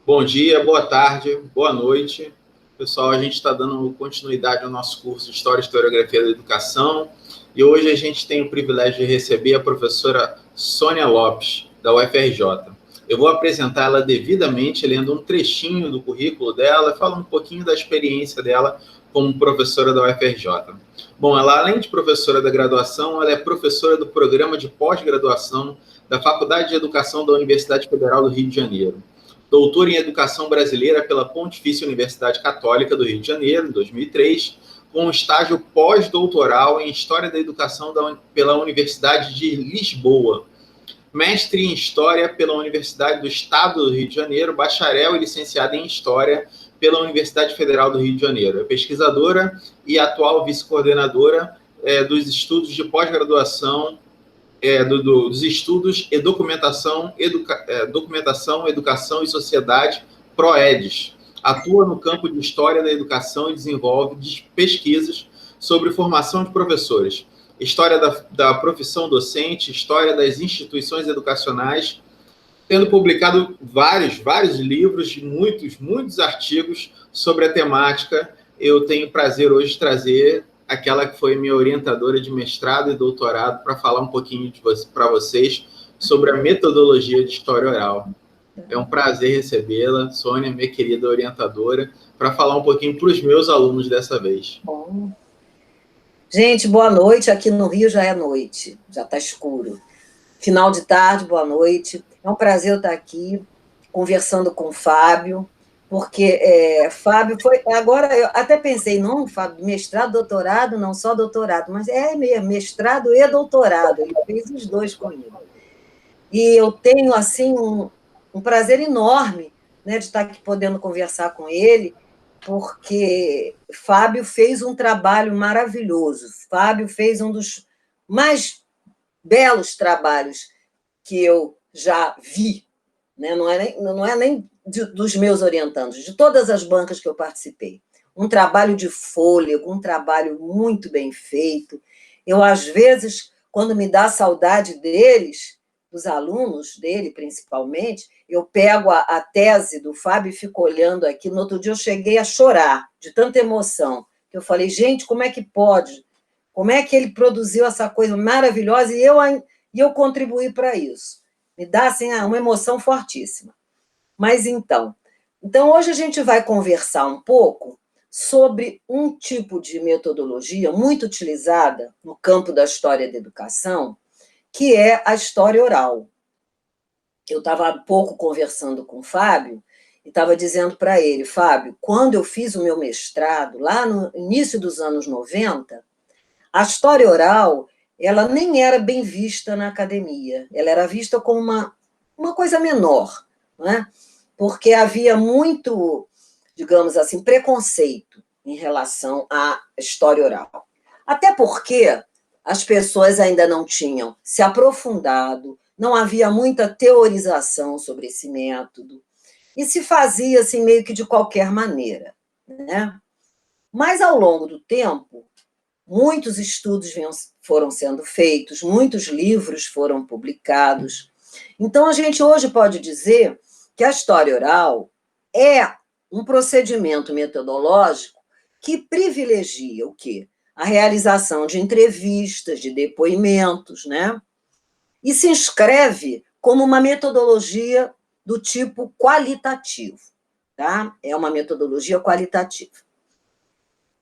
Bom dia, boa tarde, boa noite. Pessoal, a gente está dando continuidade ao nosso curso de História e Historiografia da Educação e hoje a gente tem o privilégio de receber a professora Sônia Lopes, da UFRJ. Eu vou apresentar ela devidamente, lendo um trechinho do currículo dela, falando um pouquinho da experiência dela como professora da UFRJ. Bom, ela, além de professora da graduação, ela é professora do programa de pós-graduação da Faculdade de Educação da Universidade Federal do Rio de Janeiro. Doutora em Educação Brasileira pela Pontifícia Universidade Católica do Rio de Janeiro, em 2003, com um estágio pós-doutoral em História da Educação pela Universidade de Lisboa. Mestre em História pela Universidade do Estado do Rio de Janeiro, bacharel e licenciada em História pela Universidade Federal do Rio de Janeiro. É pesquisadora e atual vice-coordenadora dos estudos de pós-graduação dos estudos e documentação, educação e sociedade, PROEDES. Atua no campo de História da Educação e desenvolve pesquisas sobre formação de professores, História da profissão docente, História das instituições educacionais, tendo publicado vários livros, muitos artigos sobre a temática. Eu tenho prazer hoje de trazer aquela que foi minha orientadora de mestrado e doutorado para falar um pouquinho para vocês sobre a metodologia de história oral. É um prazer recebê-la, Sônia, minha querida orientadora, para falar um pouquinho para os meus alunos dessa vez. Bom. Gente, boa noite. Aqui no Rio já é noite, já está escuro. Final de tarde, boa noite. É um prazer eu estar aqui conversando com o Fábio, porque Fábio foi... Agora, eu até pensei, não, Fábio, mestrado, doutorado, não só doutorado, mas é mesmo, mestrado e doutorado, ele fez os dois comigo. E eu tenho, assim, um prazer enorme, né, de estar aqui podendo conversar com ele, porque Fábio fez um trabalho maravilhoso. Fábio fez um dos mais belos trabalhos que eu já vi, né? Não é nem dos meus orientandos, de todas as bancas que eu participei. Um trabalho de fôlego, um trabalho muito bem feito. Eu, às vezes, quando me dá saudade deles, dos alunos dele, principalmente, eu pego a tese do Fábio e fico olhando aqui. No outro dia eu cheguei a chorar, de tanta emoção. Eu falei, gente, como é que pode? Como é que ele produziu essa coisa maravilhosa e eu contribuí para isso? Me dá, assim, uma emoção fortíssima. Mas, então hoje a gente vai conversar um pouco sobre um tipo de metodologia muito utilizada no campo da história da educação, que é a história oral. Eu estava há pouco conversando com o Fábio e estava dizendo para ele, Fábio, quando eu fiz o meu mestrado, lá no início dos anos 90, a história oral, ela nem era bem vista na academia, ela era vista como uma coisa menor, não é? Porque havia muito, digamos assim, preconceito em relação à história oral. Até porque as pessoas ainda não tinham se aprofundado, não havia muita teorização sobre esse método, e se fazia assim meio que de qualquer maneira, né? Mas, ao longo do tempo, muitos estudos foram sendo feitos, muitos livros foram publicados. Então, a gente hoje pode dizer que a história oral é um procedimento metodológico que privilegia o quê? A realização de entrevistas, de depoimentos, né? E se inscreve como uma metodologia do tipo qualitativo, tá? É uma metodologia qualitativa.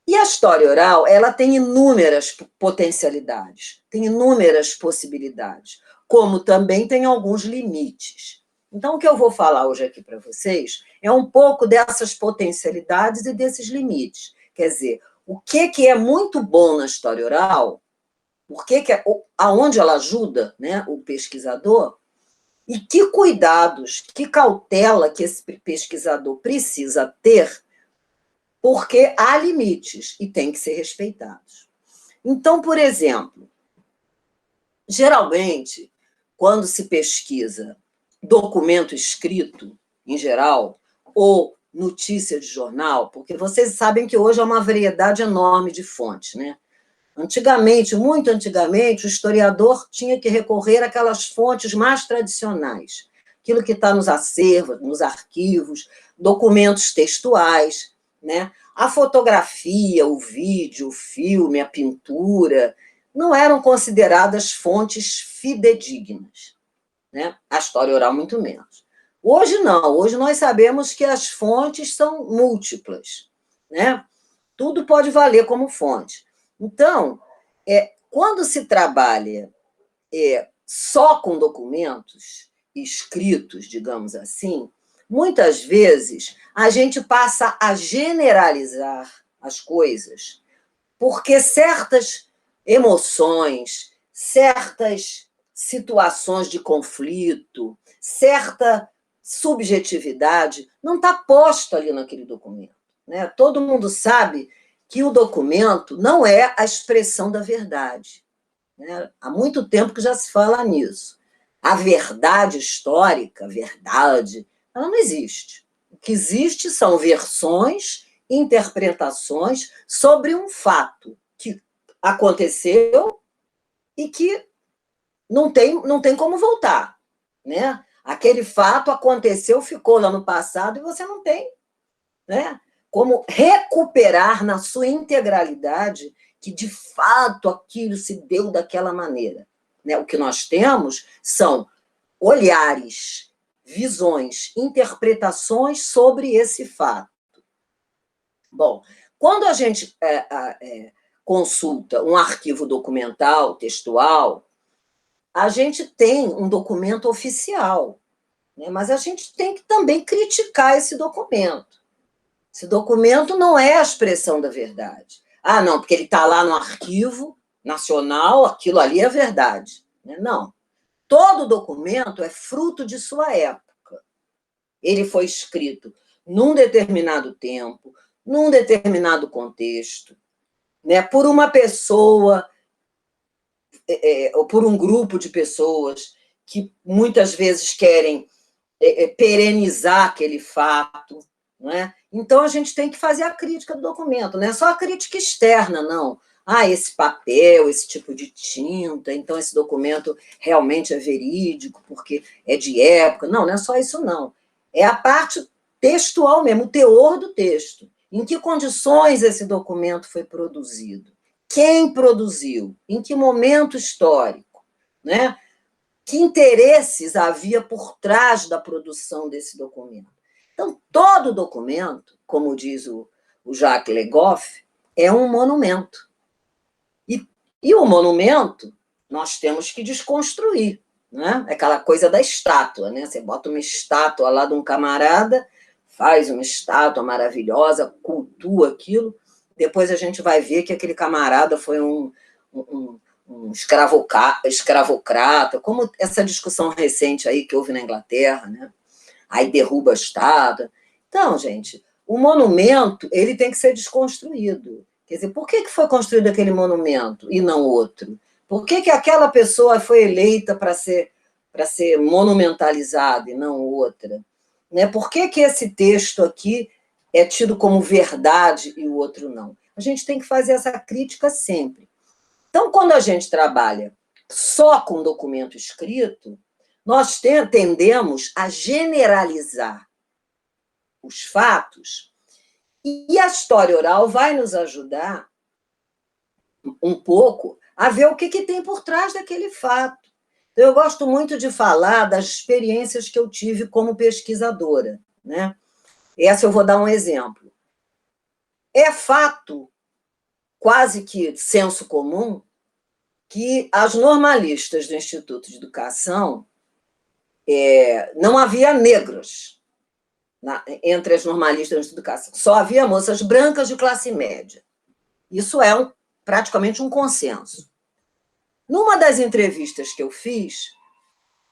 E a história oral, ela tem inúmeras potencialidades, tem inúmeras possibilidades, como também tem alguns limites. Então, o que eu vou falar hoje aqui para vocês é um pouco dessas potencialidades e desses limites. Quer dizer, o que é muito bom na história oral, aonde ela ajuda, né, o pesquisador, e que cuidados, que cautela que esse pesquisador precisa ter, porque há limites e têm que ser respeitados. Então, por exemplo, geralmente, quando se pesquisa documento escrito, em geral, ou notícia de jornal, porque vocês sabem que hoje é uma variedade enorme de fontes, né? Antigamente, muito antigamente, o historiador tinha que recorrer àquelas fontes mais tradicionais, aquilo que está nos acervos, nos arquivos, documentos textuais, né? A fotografia, o vídeo, o filme, a pintura, não eram consideradas fontes fidedignas, né? A história oral, muito menos. Hoje, não. Hoje nós sabemos que as fontes são múltiplas, né? Tudo pode valer como fonte. Então, quando se trabalha só com documentos escritos, digamos assim, muitas vezes a gente passa a generalizar as coisas, porque certas emoções, certas situações de conflito, certa subjetividade não está posta ali naquele documento, né? Todo mundo sabe que o documento não é a expressão da verdade, né? Há muito tempo que já se fala nisso. A verdade histórica, a verdade, ela não existe. O que existe são versões, interpretações sobre um fato que aconteceu e que não tem como voltar, né? Aquele fato aconteceu, ficou lá no passado e você não tem, né, como recuperar na sua integralidade que, de fato, aquilo se deu daquela maneira, né? O que nós temos são olhares, visões, interpretações sobre esse fato. Bom, quando a gente consulta um arquivo documental, textual, a gente tem um documento oficial, né? Mas a gente tem que também criticar esse documento. Esse documento não é a expressão da verdade. Ah, não, porque ele está lá no arquivo nacional, aquilo ali é verdade. Não. Todo documento é fruto de sua época. Ele foi escrito num determinado tempo, num determinado contexto, né, por uma pessoa, ou por um grupo de pessoas que muitas vezes querem perenizar aquele fato, não é? Então, a gente tem que fazer a crítica do documento, não é só a crítica externa, não. Ah, esse papel, esse tipo de tinta, então esse documento realmente é verídico, porque é de época. Não, não é só isso, não. É a parte textual mesmo, o teor do texto. Em que condições esse documento foi produzido? Quem produziu? Em que momento histórico? Né? Que interesses havia por trás da produção desse documento? Então, todo documento, como diz o Jacques Le Goff, é um monumento. E o monumento nós temos que desconstruir, né? É aquela coisa da estátua, né? Você bota uma estátua lá de um camarada, faz uma estátua maravilhosa, cultua aquilo, depois a gente vai ver que aquele camarada foi um escravocrata, como essa discussão recente aí que houve na Inglaterra, né? Aí derruba a estátua. Então, gente, o monumento ele tem que ser desconstruído. Quer dizer, por que foi construído aquele monumento e não outro? Por que aquela pessoa foi eleita para ser monumentalizada e não outra? Né? Por que esse texto aqui é tido como verdade e o outro não? A gente tem que fazer essa crítica sempre. Então, quando a gente trabalha só com documento escrito, nós tendemos a generalizar os fatos e a história oral vai nos ajudar um pouco a ver o que tem por trás daquele fato. Então, eu gosto muito de falar das experiências que eu tive como pesquisadora, né? Essa eu vou dar um exemplo. É fato, quase que senso comum, que as normalistas do Instituto de Educação, não havia negros entre as normalistas do Instituto de Educação, só havia moças brancas de classe média. Isso é praticamente um consenso. Numa das entrevistas que eu fiz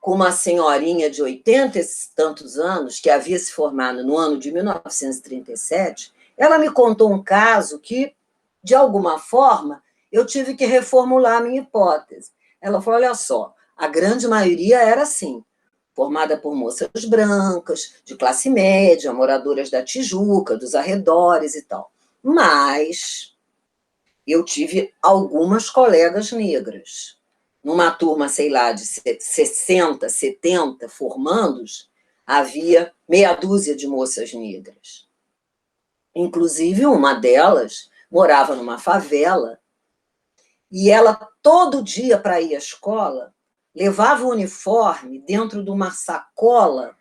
com uma senhorinha de 80 e tantos anos, que havia se formado no ano de 1937, ela me contou um caso que, de alguma forma, eu tive que reformular a minha hipótese. Ela falou, olha só, a grande maioria era assim, formada por moças brancas, de classe média, moradoras da Tijuca, dos arredores e tal. Mas eu tive algumas colegas negras. numa turma, sei lá, de 60, 70 formandos, havia meia dúzia de moças negras. Inclusive, uma delas morava numa favela, e ela, todo dia, para ir à escola, levava o uniforme dentro de uma sacola,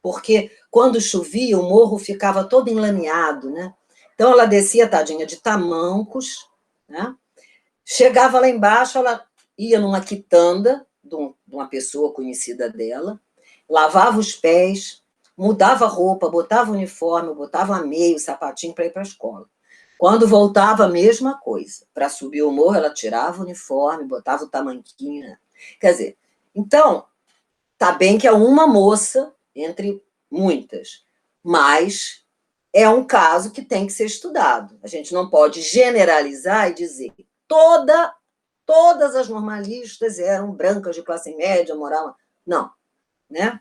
porque quando chovia, o morro ficava todo enlameado, né? Então, ela descia, tadinha, de tamancos, né? Chegava lá embaixo, ela ia numa quitanda de uma pessoa conhecida dela, lavava os pés, mudava a roupa, botava o uniforme, botava a meia, o sapatinho para ir para a escola. Quando voltava, a mesma coisa. Para subir o morro, ela tirava o uniforme, botava o tamanquinho. Né? Quer dizer, então, tá bem que é uma moça entre muitas, mas é um caso que tem que ser estudado. A gente não pode generalizar e dizer que todas as normalistas eram brancas de classe média, moravam... Não, né?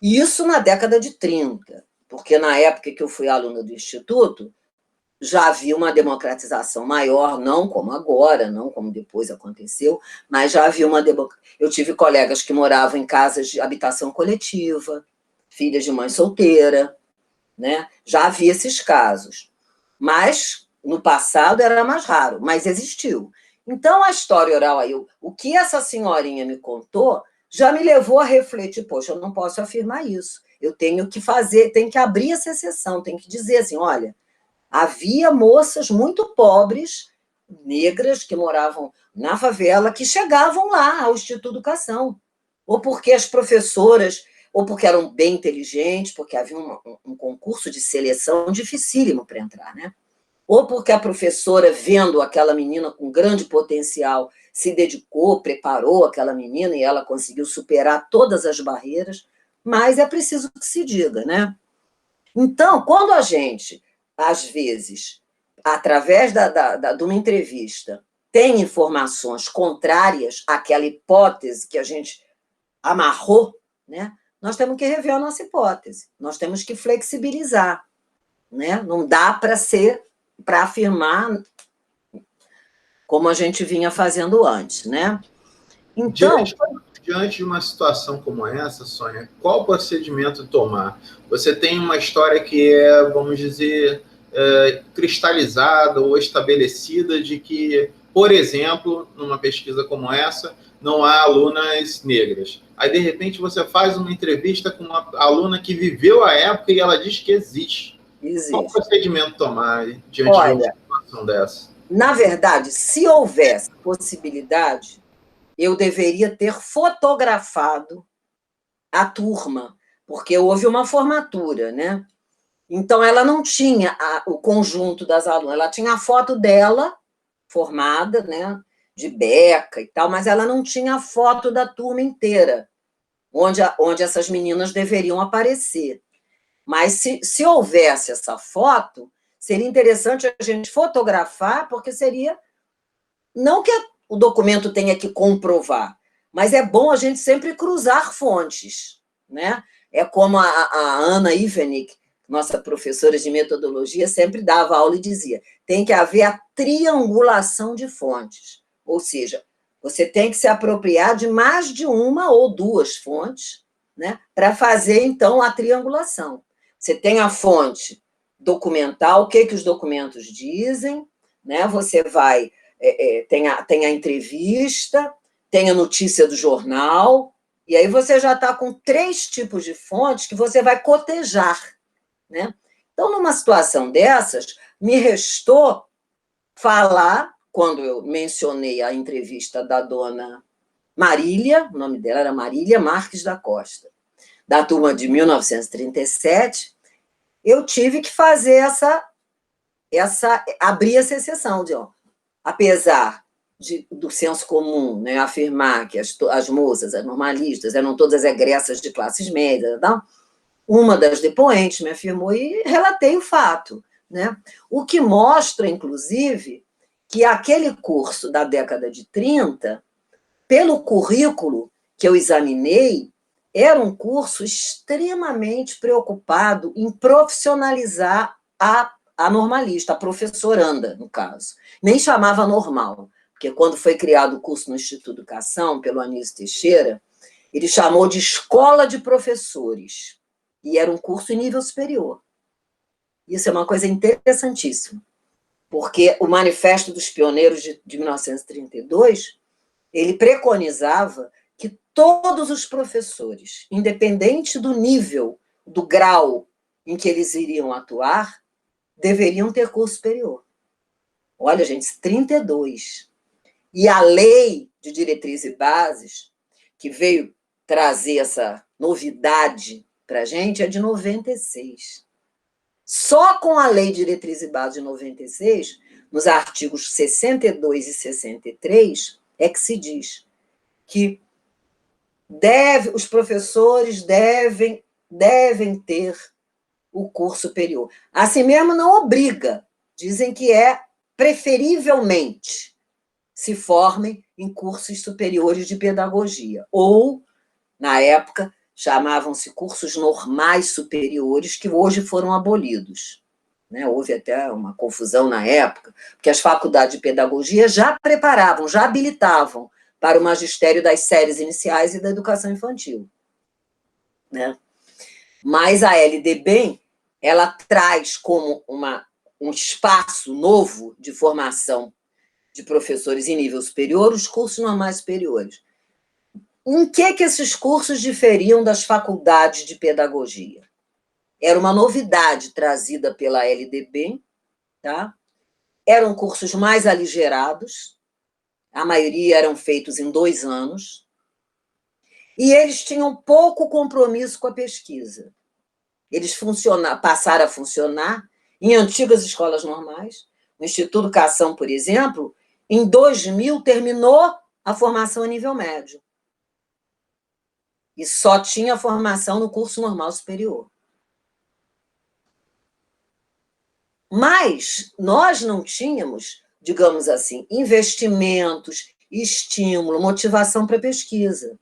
Isso na década de 30, porque na época que eu fui aluna do Instituto, já havia uma democratização maior, não como agora, não como depois aconteceu, mas já havia uma democratização. Eu tive colegas que moravam em casas de habitação coletiva, filhas de mãe solteira, né? Já havia esses casos. Mas, no passado, era mais raro, mas existiu. Então, a história oral aí, o que essa senhorinha me contou, já me levou a refletir, poxa, eu não posso afirmar isso. Eu tenho que fazer, tenho que abrir essa exceção, tenho que dizer assim, olha, havia moças muito pobres, negras, que moravam na favela, que chegavam lá ao Instituto de Educação, ou porque as professoras, ou porque eram bem inteligentes, porque havia um concurso de seleção dificílimo para entrar, né? Ou porque a professora, vendo aquela menina com grande potencial, se dedicou, preparou aquela menina e ela conseguiu superar todas as barreiras, mas é preciso que se diga, né? Então, quando a gente, às vezes, através de uma entrevista, tem informações contrárias àquela hipótese que a gente amarrou, né? Nós temos que rever a nossa hipótese, nós temos que flexibilizar, né? Não dá para afirmar como a gente vinha fazendo antes, né? Então, diante de uma situação como essa, Sônia, qual procedimento tomar? Você tem uma história que é, vamos dizer, cristalizada ou estabelecida de que, por exemplo, numa pesquisa como essa, não há alunas negras. Aí, de repente, você faz uma entrevista com uma aluna que viveu a época e ela diz que existe. Qual procedimento tomar diante de uma situação dessa? Na verdade, se houvesse possibilidade, eu deveria ter fotografado a turma, porque houve uma formatura, né? Então, ela não tinha o conjunto das alunas, ela tinha a foto dela, formada, né, de beca e tal, mas ela não tinha a foto da turma inteira, onde essas meninas deveriam aparecer. Mas se houvesse essa foto, seria interessante a gente fotografar, porque seria... Não que o documento tenha que comprovar, mas é bom a gente sempre cruzar fontes, né? É como a Ana Ivenik, nossa professora de metodologia, sempre dava aula e dizia, tem que haver a triangulação de fontes, ou seja, você tem que se apropriar de mais de uma ou duas fontes, né, para fazer, então, a triangulação. Você tem a fonte documental, o que os documentos dizem, né? Você vai... tem a entrevista, tem a notícia do jornal, e aí você já está com 3 tipos de fontes que você vai cotejar, né? Então, numa situação dessas, me restou falar, quando eu mencionei a entrevista da dona Marília, o nome dela era Marília Marques da Costa, da turma de 1937, eu tive que fazer abrir essa exceção de, apesar do senso comum, né, afirmar que as moças, as normalistas, eram todas egressas de classes médias, não? Uma das depoentes me afirmou e relatei o fato, né? O que mostra, inclusive, que aquele curso da década de 30, pelo currículo que eu examinei, era um curso extremamente preocupado em profissionalizar a normalista, a professoranda, no caso. Nem chamava normal, porque quando foi criado o curso no Instituto de Educação, pelo Anísio Teixeira, ele chamou de Escola de Professores, e era um curso em nível superior. Isso é uma coisa interessantíssima, porque o Manifesto dos Pioneiros de 1932, ele preconizava que todos os professores, independente do nível, do grau em que eles iriam atuar, deveriam ter curso superior. Olha, gente, 32. E a Lei de Diretrizes e Bases, que veio trazer essa novidade para a gente, é de 96. Só com a Lei de Diretrizes e Bases de 96, nos artigos 62 e 63, é que se diz que os professores devem ter o curso superior. Assim mesmo não obriga, dizem que é preferivelmente se formem em cursos superiores de pedagogia, ou, na época, chamavam-se cursos normais superiores, que hoje foram abolidos. Né? Houve até uma confusão na época, porque as faculdades de pedagogia já preparavam, já habilitavam para o magistério das séries iniciais e da educação infantil. Né? Mas a LDB, ela traz como um espaço novo de formação de professores em nível superior os cursos normais superiores. Em que esses cursos diferiam das faculdades de pedagogia? Era uma novidade trazida pela LDB, tá? Eram cursos mais aligerados, a maioria eram feitos em 2 anos, e eles tinham pouco compromisso com a pesquisa. Eles passaram a funcionar em antigas escolas normais. O Instituto de Educação, por exemplo, em 2000, terminou a formação a nível médio. E só tinha formação no curso normal superior. Mas nós não tínhamos, digamos assim, investimentos, estímulo, motivação para pesquisa.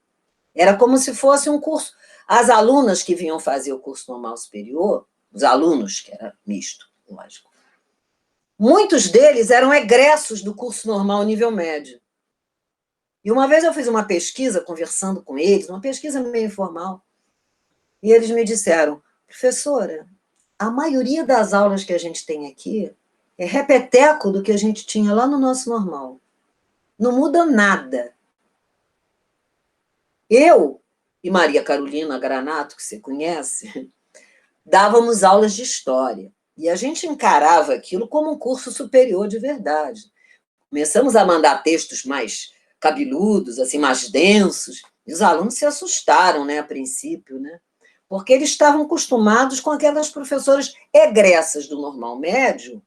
Era como se fosse um curso. As alunas que vinham fazer o curso normal superior, os alunos, que era misto, lógico, muitos deles eram egressos do curso normal nível médio. E uma vez eu fiz uma pesquisa, conversando com eles, uma pesquisa meio informal, e eles me disseram, professora, a maioria das aulas que a gente tem aqui é repeteco do que a gente tinha lá no nosso normal. Não muda nada. Eu e Maria Carolina Granato, que você conhece, dávamos aulas de história. E a gente encarava aquilo como um curso superior de verdade. Começamos a mandar textos mais cabeludos, assim, mais densos, e os alunos se assustaram, né, a princípio, né? Porque eles estavam acostumados com aquelas professoras egressas do normal médio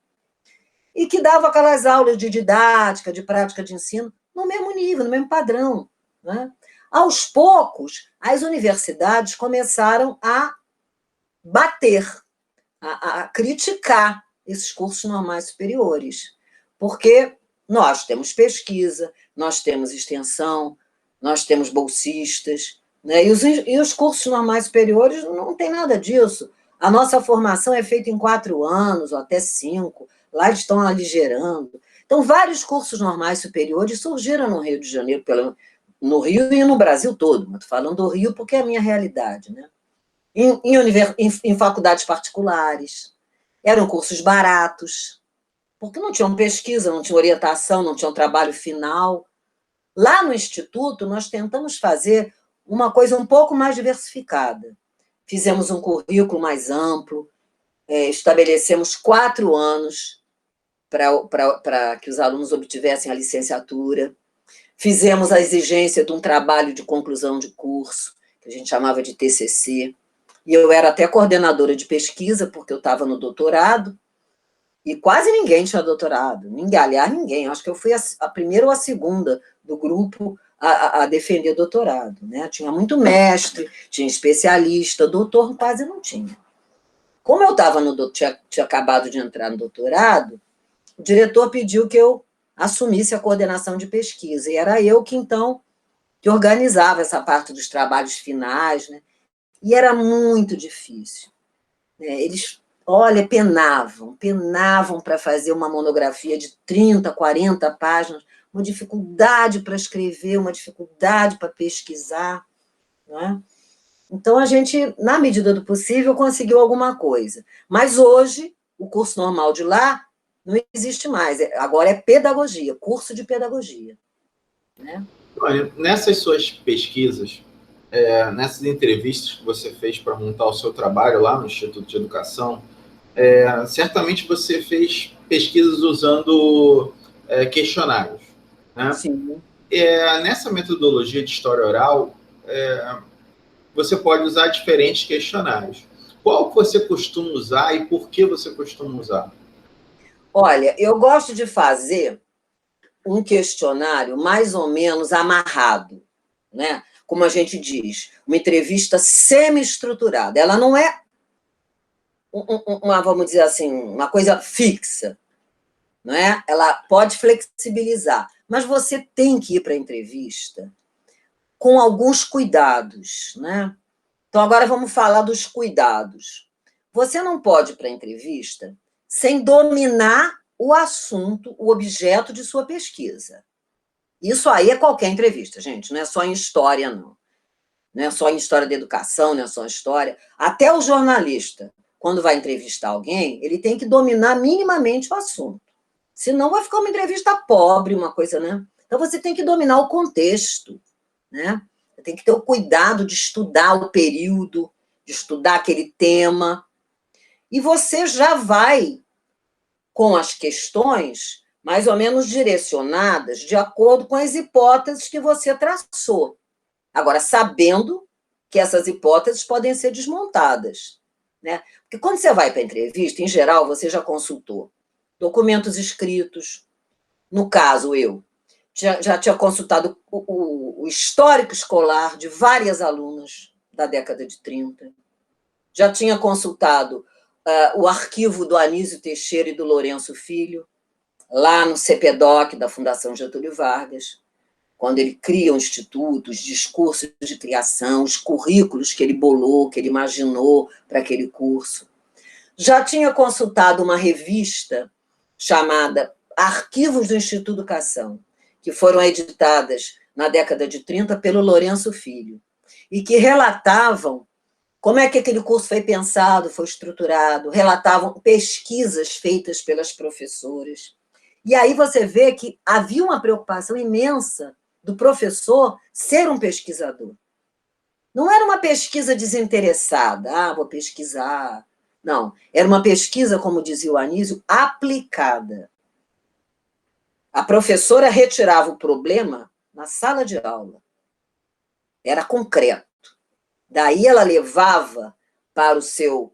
e que davam aquelas aulas de didática, de prática de ensino, no mesmo nível, no mesmo padrão. Né? Aos poucos, as universidades começaram a bater, a criticar esses cursos normais superiores, porque nós temos pesquisa, nós temos extensão, nós temos bolsistas, né? E os cursos normais superiores não tem nada disso. A nossa formação é feita em 4 anos, ou até 5, lá eles estão aligerando. Então, vários cursos normais superiores surgiram no Rio de Janeiro, no Rio e no Brasil todo, mas estou falando do Rio porque é a minha realidade, né? Em faculdades particulares, eram cursos baratos, porque não tinham pesquisa, não tinham orientação, não tinham trabalho final. Lá no Instituto, nós tentamos fazer uma coisa um pouco mais diversificada. Fizemos um currículo mais amplo, estabelecemos 4 anos para que os alunos obtivessem a licenciatura, fizemos a exigência de um trabalho de conclusão de curso, que a gente chamava de TCC, e eu era até coordenadora de pesquisa, porque eu estava no doutorado, e quase ninguém tinha doutorado, aliás, ninguém, acho que eu fui a primeira ou a segunda do grupo a defender doutorado, né? Tinha muito mestre, tinha especialista, doutor quase não tinha. Como eu tinha acabado de entrar no doutorado, o diretor pediu que eu assumisse a coordenação de pesquisa, e era eu que, então, que organizava essa parte dos trabalhos finais, né? E era muito difícil. Eles, olha, penavam para fazer uma monografia de 30, 40 páginas, uma dificuldade para escrever, uma dificuldade para pesquisar, não é? Então, a gente, na medida do possível, conseguiu alguma coisa. Mas hoje, o curso normal de lá não existe mais. Agora é pedagogia, curso de pedagogia, né? Olha, nessas suas pesquisas, nessas entrevistas que você fez para montar o seu trabalho lá no Instituto de Educação, certamente você fez pesquisas usando questionários, né? Sim. Nessa metodologia de história oral, você pode usar diferentes questionários. Qual você costuma usar e por que você costuma usar? Olha, eu gosto de fazer um questionário mais ou menos amarrado, né? Como a gente diz, uma entrevista semi-estruturada. Ela não é uma, vamos dizer assim, uma coisa fixa, não é? Ela pode flexibilizar, mas você tem que ir para a entrevista com alguns cuidados, né? Então, agora vamos falar dos cuidados. Você não pode ir para a entrevista sem dominar o assunto, o objeto de sua pesquisa. Isso aí é qualquer entrevista, gente, não é só em história, não. Não é só em história da educação, não é só em história. Até o jornalista, quando vai entrevistar alguém, ele tem que dominar minimamente o assunto. Senão vai ficar uma entrevista pobre, uma coisa, né? Então você tem que dominar o contexto, né? Você tem que ter o cuidado de estudar o período, de estudar aquele tema. E você já vai com as questões mais ou menos direcionadas de acordo com as hipóteses que você traçou. Agora, sabendo que essas hipóteses podem ser desmontadas, né? Porque quando você vai para a entrevista, em geral, você já consultou documentos escritos. No caso, eu já tinha consultado o histórico escolar de várias alunas da década de 30, já tinha consultado o arquivo do Anísio Teixeira e do Lourenço Filho, lá no CPDOC da Fundação Getúlio Vargas, quando ele cria o instituto, os discursos de criação, os currículos que ele bolou, que ele imaginou para aquele curso. Já tinha consultado uma revista chamada Arquivos do Instituto de Educação, que foram editadas na década de 30 pelo Lourenço Filho, e que relatavam como é que aquele curso foi pensado, foi estruturado, relatavam pesquisas feitas pelas professoras. E aí você vê que havia uma preocupação imensa do professor ser um pesquisador. Não era uma pesquisa desinteressada, vou pesquisar. Não, era uma pesquisa, como dizia o Anísio, aplicada. A professora retirava o problema na sala de aula. Era concreto. Daí ela levava para o seu,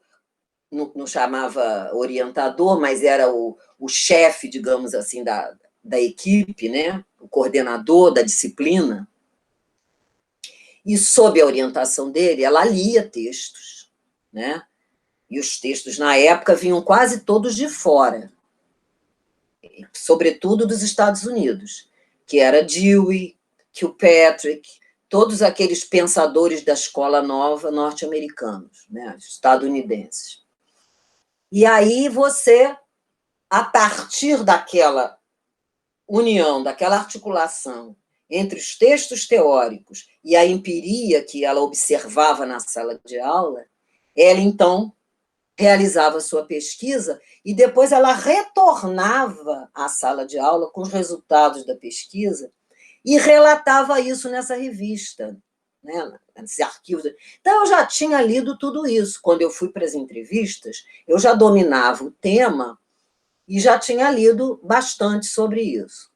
não chamava orientador, mas era o chefe, digamos assim, da equipe, né? O coordenador da disciplina. E, sob a orientação dele, ela lia textos, né? E os textos, na época, vinham quase todos de fora, sobretudo dos Estados Unidos, que era Dewey, Kilpatrick, todos aqueles pensadores da escola nova norte-americanos, né, estadunidenses. E aí você, a partir daquela união, daquela articulação entre os textos teóricos e a empiria que ela observava na sala de aula, ela, então, realizava sua pesquisa e depois ela retornava à sala de aula com os resultados da pesquisa e relatava isso nessa revista, né, nesse arquivo. Então, eu já tinha lido tudo isso. Quando eu fui para as entrevistas, eu já dominava o tema e já tinha lido bastante sobre isso.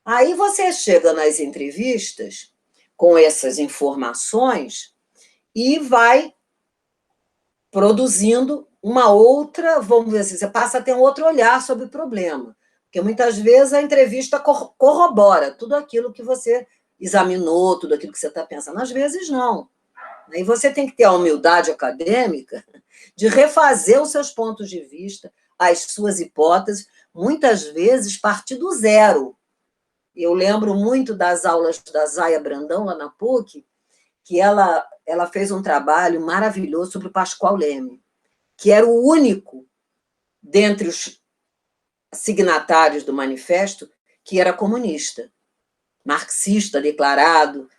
Aí você chega nas entrevistas com essas informações e vai produzindo uma outra, vamos dizer assim, você passa a ter um outro olhar sobre o problema. Porque muitas vezes a entrevista corrobora tudo aquilo que você examinou, tudo aquilo que você está pensando. Às vezes não. E você tem que ter a humildade acadêmica de refazer os seus pontos de vista, as suas hipóteses, muitas vezes partir do zero. Eu lembro muito das aulas da Zaya Brandão, lá na PUC, que ela fez um trabalho maravilhoso sobre o Pascoal Leme, que era o único dentre os signatários do manifesto que era comunista. marxista declarado,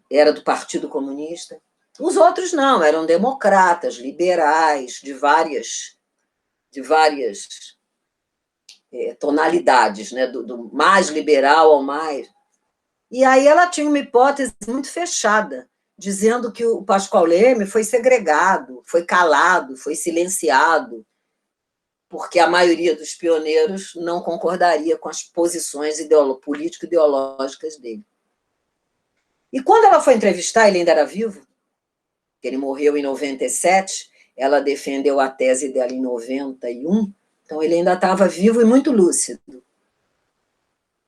era do Partido Comunista. Os outros não, eram democratas, liberais, de várias tonalidades, né? Do mais liberal ao mais... E aí ela tinha uma hipótese muito fechada, dizendo que o Pascoal Leme foi segregado, foi calado, foi silenciado, porque a maioria dos pioneiros não concordaria com as posições político-ideológicas dele. E quando ela foi entrevistar, ele ainda era vivo, ele morreu em 97, ela defendeu a tese dela em 91, então ele ainda estava vivo e muito lúcido.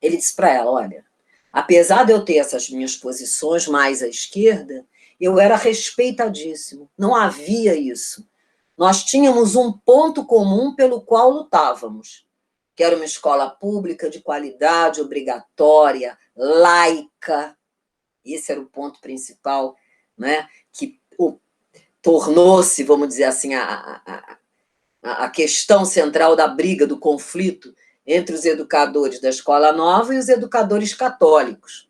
Ele disse para ela, olha, apesar de eu ter essas minhas posições mais à esquerda, eu era respeitadíssimo, não havia isso. Nós tínhamos um ponto comum pelo qual lutávamos, que era uma escola pública de qualidade, obrigatória, laica. Esse era o ponto principal, né, que tornou-se, vamos dizer assim, a questão central da briga, do conflito entre os educadores da Escola Nova e os educadores católicos,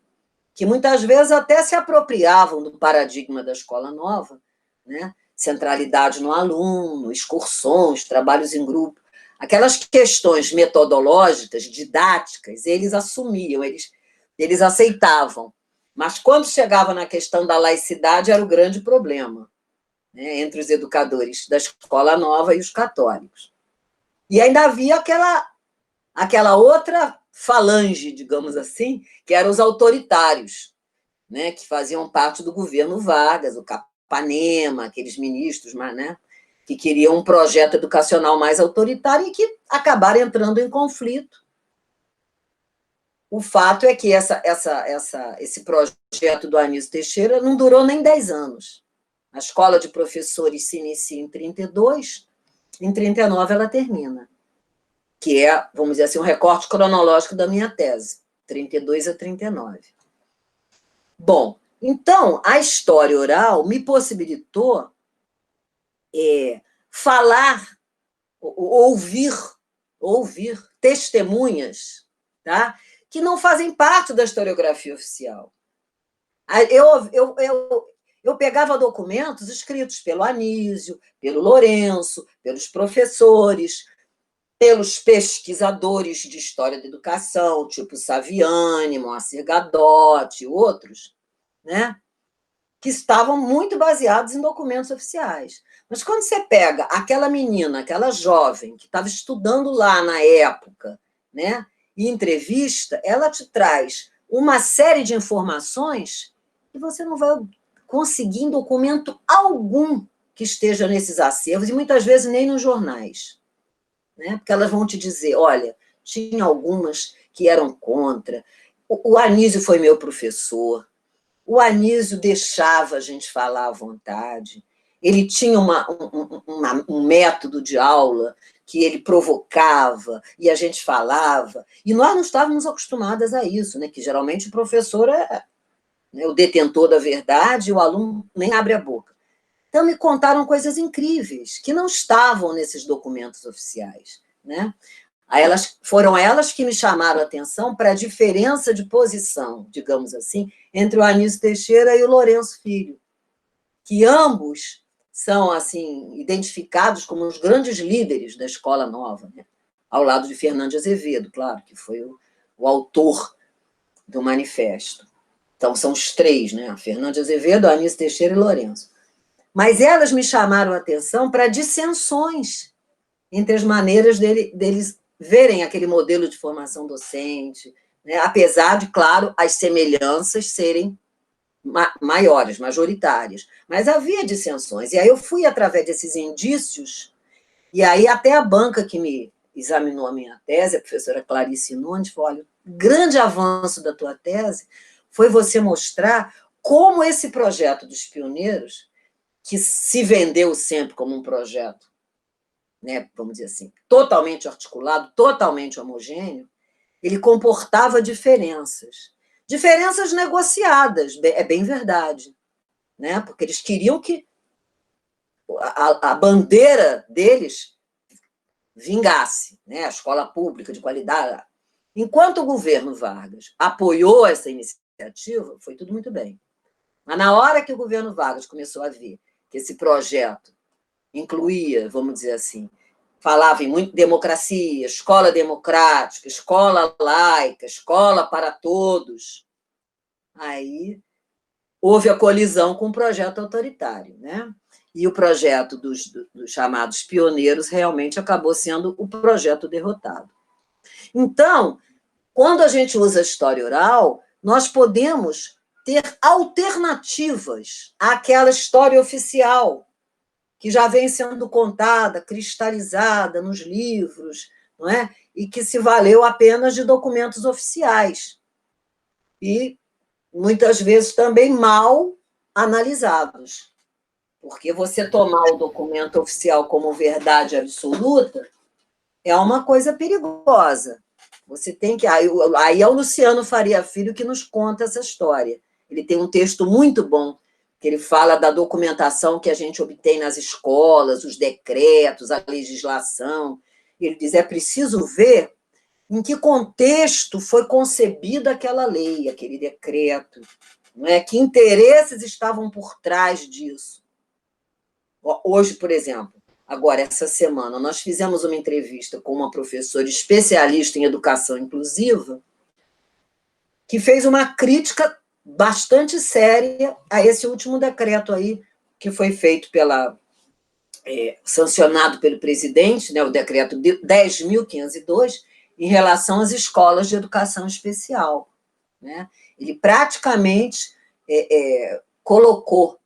que muitas vezes até se apropriavam do paradigma da Escola Nova, né? Centralidade no aluno, excursões, trabalhos em grupo. Aquelas questões metodológicas, didáticas, eles assumiam, eles aceitavam. Mas quando chegava na questão da laicidade, era o grande problema, né, entre os educadores da Escola Nova e os católicos. E ainda havia aquela outra falange, digamos assim, que eram os autoritários, né, que faziam parte do governo Vargas, o Capanema, aqueles ministros, né, que queriam um projeto educacional mais autoritário e que acabaram entrando em conflito. O fato é que esse projeto do Anísio Teixeira não durou nem 10 anos. A escola de professores se inicia em 32, em 39 ela termina, que é, vamos dizer assim, um recorte cronológico da minha tese, 32 a 39. Bom, então, a história oral me possibilitou falar, ouvir testemunhas, tá, que não fazem parte da historiografia oficial. Eu pegava documentos escritos pelo Anísio, pelo Lourenço, pelos professores, pelos pesquisadores de história da educação, tipo Saviani, Moacir Gadotti, outros, né, que estavam muito baseados em documentos oficiais. Mas quando você pega aquela menina, aquela jovem, que estava estudando lá na época, né, e entrevista, ela te traz uma série de informações e você não vai conseguir documento algum que esteja nesses acervos, e muitas vezes nem nos jornais, né? Porque elas vão te dizer, olha, tinha algumas que eram contra, o Anísio foi meu professor, o Anísio deixava a gente falar à vontade, ele tinha um método de aula que ele provocava, e a gente falava, e nós não estávamos acostumadas a isso, né? Que geralmente o professor é, né, o detentor da verdade, e o aluno nem abre a boca. Então, me contaram coisas incríveis, que não estavam nesses documentos oficiais, né? Foram elas que me chamaram a atenção para a diferença de posição, digamos assim, entre o Anísio Teixeira e o Lourenço Filho, que ambos são assim identificados como os grandes líderes da Escola Nova, né? Ao lado de Fernando Azevedo, claro, que foi o autor do manifesto. Então, são os três, né? Fernando Azevedo, Anísio Teixeira e Lourenço. Mas elas me chamaram a atenção para dissensões entre as maneiras deles verem aquele modelo de formação docente, né? Apesar de, claro, as semelhanças serem maiores, majoritárias. Mas havia dissensões. E aí eu fui, através desses indícios, e aí até a banca que me examinou a minha tese, a professora Clarice Nunes, falou, olha, o grande avanço da tua tese foi você mostrar como esse projeto dos pioneiros, que se vendeu sempre como um projeto, né, vamos dizer assim, totalmente articulado, totalmente homogêneo, ele comportava diferenças. Diferenças negociadas, é bem verdade, né? Porque eles queriam que a bandeira deles vingasse, né? A escola pública de qualidade. Enquanto o governo Vargas apoiou essa iniciativa, foi tudo muito bem. Mas na hora que o governo Vargas começou a ver que esse projeto incluía, vamos dizer assim, falava em muito democracia, escola democrática, escola laica, escola para todos, aí houve a colisão com o projeto autoritário, né? E o projeto dos chamados pioneiros realmente acabou sendo o projeto derrotado. Então, quando a gente usa a história oral, nós podemos ter alternativas àquela história oficial, que já vem sendo contada, cristalizada nos livros, não é? E que se valeu apenas de documentos oficiais. E, muitas vezes, também mal analisados. Porque você tomar o documento oficial como verdade absoluta é uma coisa perigosa. Você tem que... Aí é o Luciano Faria Filho que nos conta essa história. Ele tem um texto muito bom, que ele fala da documentação que a gente obtém nas escolas, os decretos, a legislação. Ele diz, é preciso ver em que contexto foi concebida aquela lei, aquele decreto, não é? Que interesses estavam por trás disso. Hoje, por exemplo, agora, essa semana, nós fizemos uma entrevista com uma professora especialista em educação inclusiva, que fez uma crítica bastante séria a esse último decreto aí, que foi feito sancionado pelo presidente, né, o decreto 10.502, em relação às escolas de educação especial, né? Ele praticamente colocou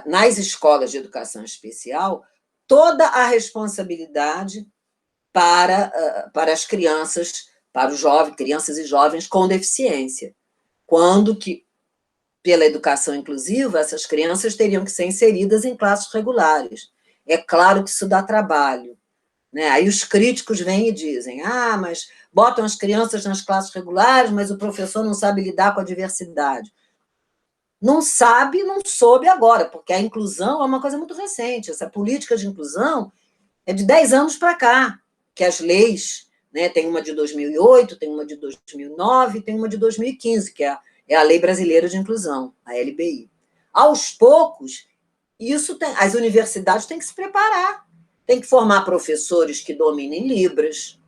nas escolas de educação especial toda a responsabilidade para as crianças, para os jovens, crianças e jovens com deficiência, quando que, pela educação inclusiva, essas crianças teriam que ser inseridas em classes regulares. É claro que isso dá trabalho, né? Aí os críticos vêm e dizem, mas botam as crianças nas classes regulares, mas o professor não sabe lidar com a diversidade. Não sabe, não soube agora, porque a inclusão é uma coisa muito recente. Essa política de inclusão é de 10 anos para cá, que as leis, né, tem uma de 2008, tem uma de 2009, tem uma de 2015, que é a Lei Brasileira de Inclusão, a LBI. Aos poucos, as universidades têm que se preparar, tem que formar professores que dominem Libras,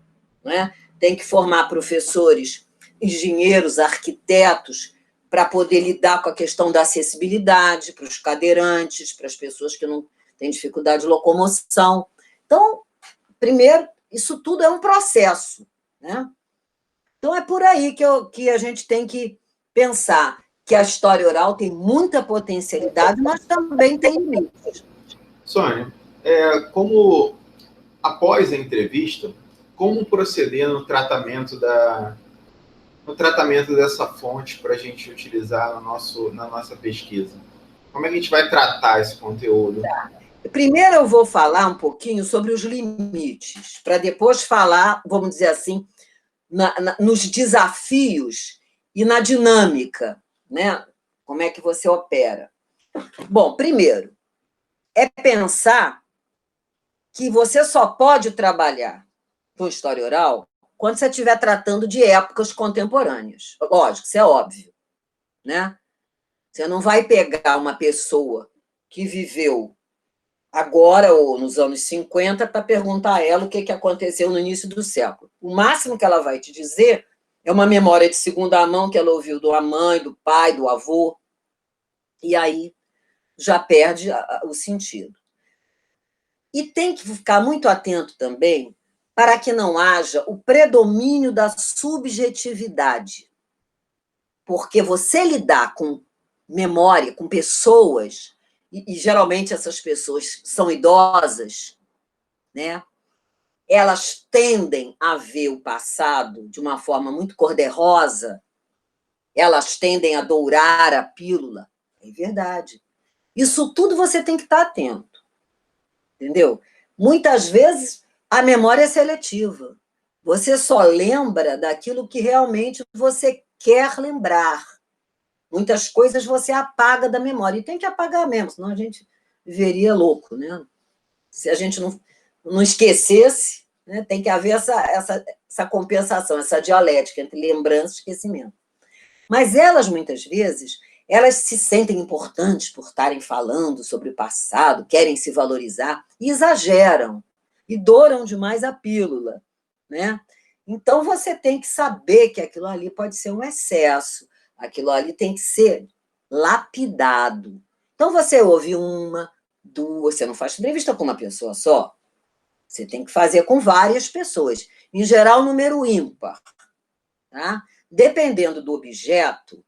né? Tem que formar professores, engenheiros, arquitetos, para poder lidar com a questão da acessibilidade para os cadeirantes, para as pessoas que não têm dificuldade de locomoção. Então, primeiro, isso tudo é um processo, né? Então, é por aí que a gente tem que pensar que a história oral tem muita potencialidade, mas também tem limites. Sônia, como após a entrevista, como proceder no tratamento dessa fonte para a gente utilizar na nossa pesquisa? Como é que a gente vai tratar esse conteúdo? Primeiro eu vou falar um pouquinho sobre os limites, para depois falar, vamos dizer assim, nos desafios e na dinâmica, né? Como é que você opera. Bom, primeiro, é pensar que você só pode trabalhar com história oral quando você estiver tratando de épocas contemporâneas. Lógico, isso é óbvio, né? Você não vai pegar uma pessoa que viveu agora ou nos anos 50 para perguntar a ela o que aconteceu no início do século. O máximo que ela vai te dizer é uma memória de segunda mão que ela ouviu da mãe, do pai, do avô, e aí já perde o sentido. E tem que ficar muito atento também para que não haja o predomínio da subjetividade. Porque você lidar com memória, com pessoas, e geralmente essas pessoas são idosas, né? Elas tendem a ver o passado de uma forma muito cor-de-rosa, elas tendem a dourar a pílula. É verdade. Isso tudo você tem que estar atento, entendeu? Muitas vezes a memória é seletiva. Você só lembra daquilo que realmente você quer lembrar. Muitas coisas você apaga da memória, e tem que apagar mesmo, senão a gente viveria louco, né? Se a gente não esquecesse, né? Tem que haver essa compensação, essa dialética entre lembrança e esquecimento. Mas elas, muitas vezes, elas se sentem importantes por estarem falando sobre o passado, querem se valorizar, e exageram, e douram demais a pílula, né? Então, você tem que saber que aquilo ali pode ser um excesso, aquilo ali tem que ser lapidado. Então, você ouve uma, duas, você não faz entrevista com uma pessoa só, você tem que fazer com várias pessoas, em geral, número ímpar, tá? Dependendo do objeto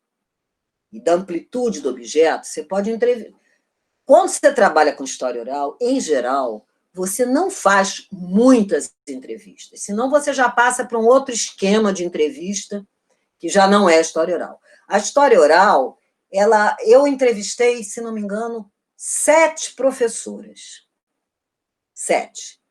e da amplitude do objeto, você pode entrevistar. Quando você trabalha com história oral, em geral, você não faz muitas entrevistas, senão você já passa para um outro esquema de entrevista, que já não é história oral. A história oral, eu entrevistei, se não me engano, 7 professoras. 7.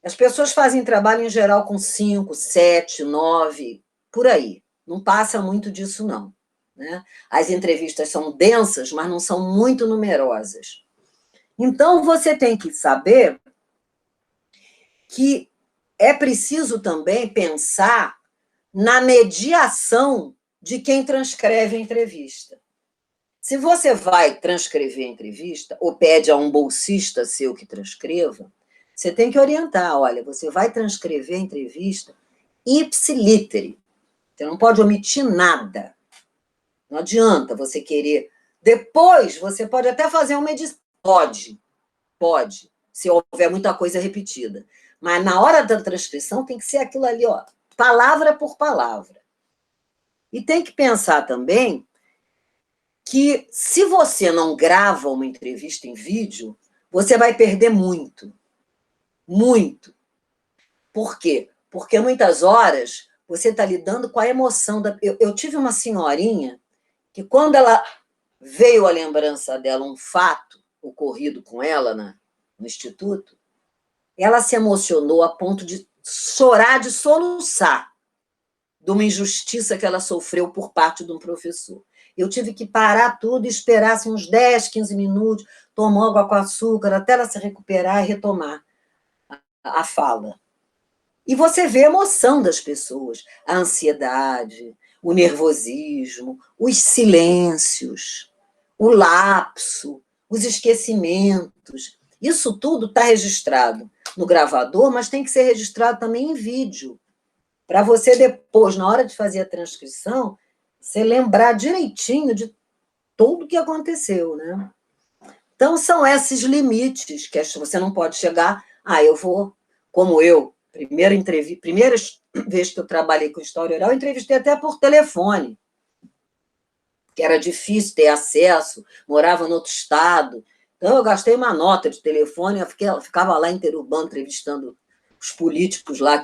As pessoas fazem trabalho, em geral, com 5, 7, 9, por aí. Não passa muito disso, não, né? As entrevistas são densas, mas não são muito numerosas. Então, você tem que saber que é preciso também pensar na mediação de quem transcreve a entrevista. Se você vai transcrever a entrevista, ou pede a um bolsista seu que transcreva, você tem que orientar, olha, você vai transcrever a entrevista ipsilítere. Você não pode omitir nada. Não adianta você querer. Depois, você pode até fazer uma edição. Pode, se houver muita coisa repetida. Mas na hora da transcrição tem que ser aquilo ali, ó, palavra por palavra. E tem que pensar também que se você não grava uma entrevista em vídeo, você vai perder muito. Muito. Por quê? Porque muitas horas você está lidando com a emoção. Eu tive uma senhorinha que, quando ela veio à lembrança dela um fato ocorrido com ela no instituto, ela se emocionou a ponto de chorar, de soluçar, de uma injustiça que ela sofreu por parte de um professor. Eu tive que parar tudo e esperar assim, uns 10, 15 minutos, tomar água com açúcar, até ela se recuperar e retomar a fala. E você vê a emoção das pessoas, a ansiedade, o nervosismo, os silêncios, o lapso, os esquecimentos. Isso tudo está registrado no gravador, mas tem que ser registrado também em vídeo, para você depois, na hora de fazer a transcrição, você lembrar direitinho de tudo o que aconteceu, né? Então, são esses limites que você não pode chegar, eu vou, como eu, primeira vez que eu trabalhei com história oral, eu entrevistei até por telefone, que era difícil ter acesso, morava no outro estado. Então, eu gastei uma nota de telefone, eu ficava lá interubando, entrevistando os políticos lá.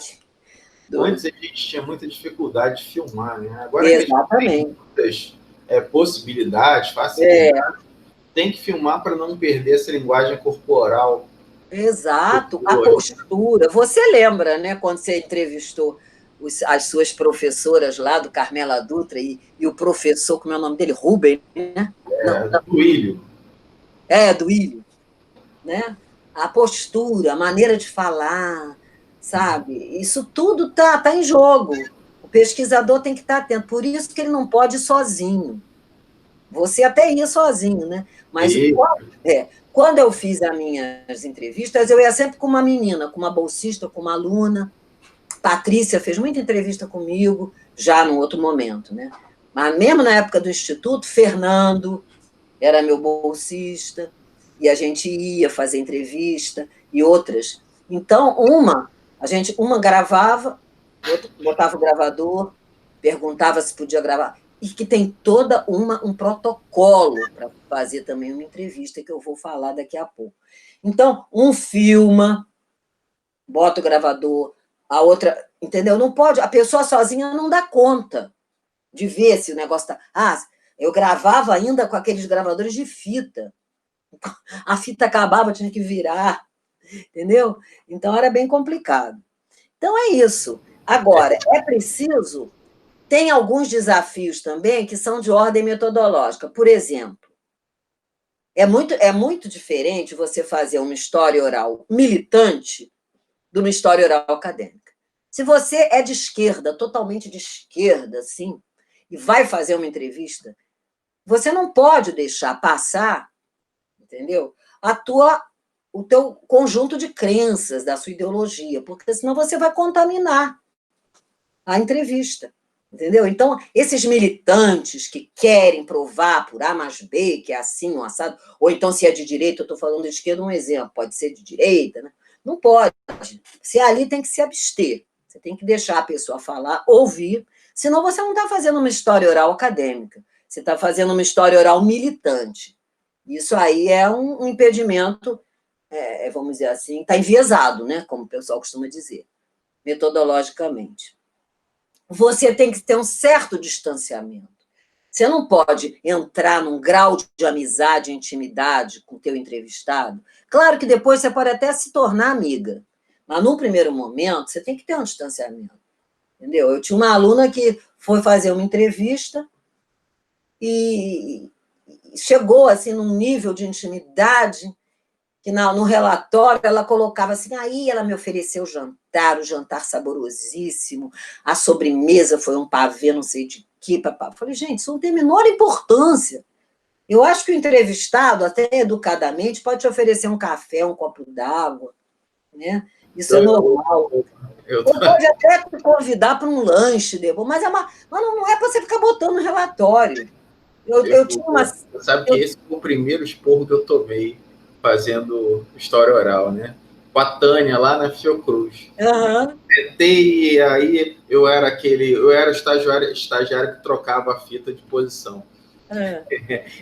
Antes a gente tinha muita dificuldade de filmar, né? Agora Exatamente. Que a gente tem muitas possibilidades, facilidade, tem que filmar para não perder essa linguagem corporal. Exato, a postura. Você lembra, né, quando você entrevistou as suas professoras lá, do Carmela Dutra, e o professor, como é o nome dele? Rubem, né? Duílio. Duílio. Né? A postura, a maneira de falar, sabe? Isso tudo tá em jogo. O pesquisador tem que estar atento. Por isso que ele não pode ir sozinho. Você até ia sozinho, né? Mas quando eu fiz as minhas entrevistas, eu ia sempre com uma menina, com uma bolsista, com uma aluna. Patrícia fez muita entrevista comigo, já num outro momento, né? Mas mesmo na época do Instituto, Fernando era meu bolsista, e a gente ia fazer entrevista, e outras. Então, uma gravava, outra botava o gravador, perguntava se podia gravar, e que tem toda um protocolo para fazer também uma entrevista, que eu vou falar daqui a pouco. Então, um filma, bota o gravador, a outra, entendeu? Não pode, a pessoa sozinha não dá conta de ver se o negócio está... eu gravava ainda com aqueles gravadores de fita. A fita acabava, tinha que virar, entendeu? Então, era bem complicado. Então, é isso. Agora, é preciso... Tem alguns desafios também que são de ordem metodológica. Por exemplo, é muito diferente você fazer uma história oral militante de uma história oral acadêmica. Se você é de esquerda, totalmente de esquerda, assim, e vai fazer uma entrevista, você não pode deixar passar, entendeu? O teu conjunto de crenças, da sua ideologia, porque senão você vai contaminar a entrevista, entendeu? Então, esses militantes que querem provar por A mais B, que é assim, um assado, ou então se é de direita, eu estou falando de esquerda, um exemplo, pode ser de direita, né? Não pode. Se ali tem que se abster, você tem que deixar a pessoa falar, ouvir, senão você não está fazendo uma história oral acadêmica, você está fazendo uma história oral militante. Isso aí é um impedimento, vamos dizer assim, está enviesado, né? Como o pessoal costuma dizer, metodologicamente. Você tem que ter um certo distanciamento. Você não pode entrar num grau de amizade, intimidade com o teu entrevistado. Claro que depois você pode até se tornar amiga, mas no primeiro momento você tem que ter um distanciamento. Entendeu? Eu tinha uma aluna que foi fazer uma entrevista e chegou assim num nível de intimidade que no relatório ela colocava assim, aí ela me ofereceu o jantar saborosíssimo, a sobremesa foi um pavê, não sei de que, papá. Falei, gente, isso não tem a menor importância. Eu acho que o entrevistado, até educadamente, pode te oferecer um café, um copo d'água, né? Isso é normal. Ou pode até te convidar para um lanche depois, mas não é para você ficar botando no relatório. Eu tinha uma... Sabe que esse foi o primeiro esporro que eu tomei fazendo história oral, né? Com a Tânia, lá na Fiocruz. Uhum. E aí eu era o estagiário que trocava a fita de posição.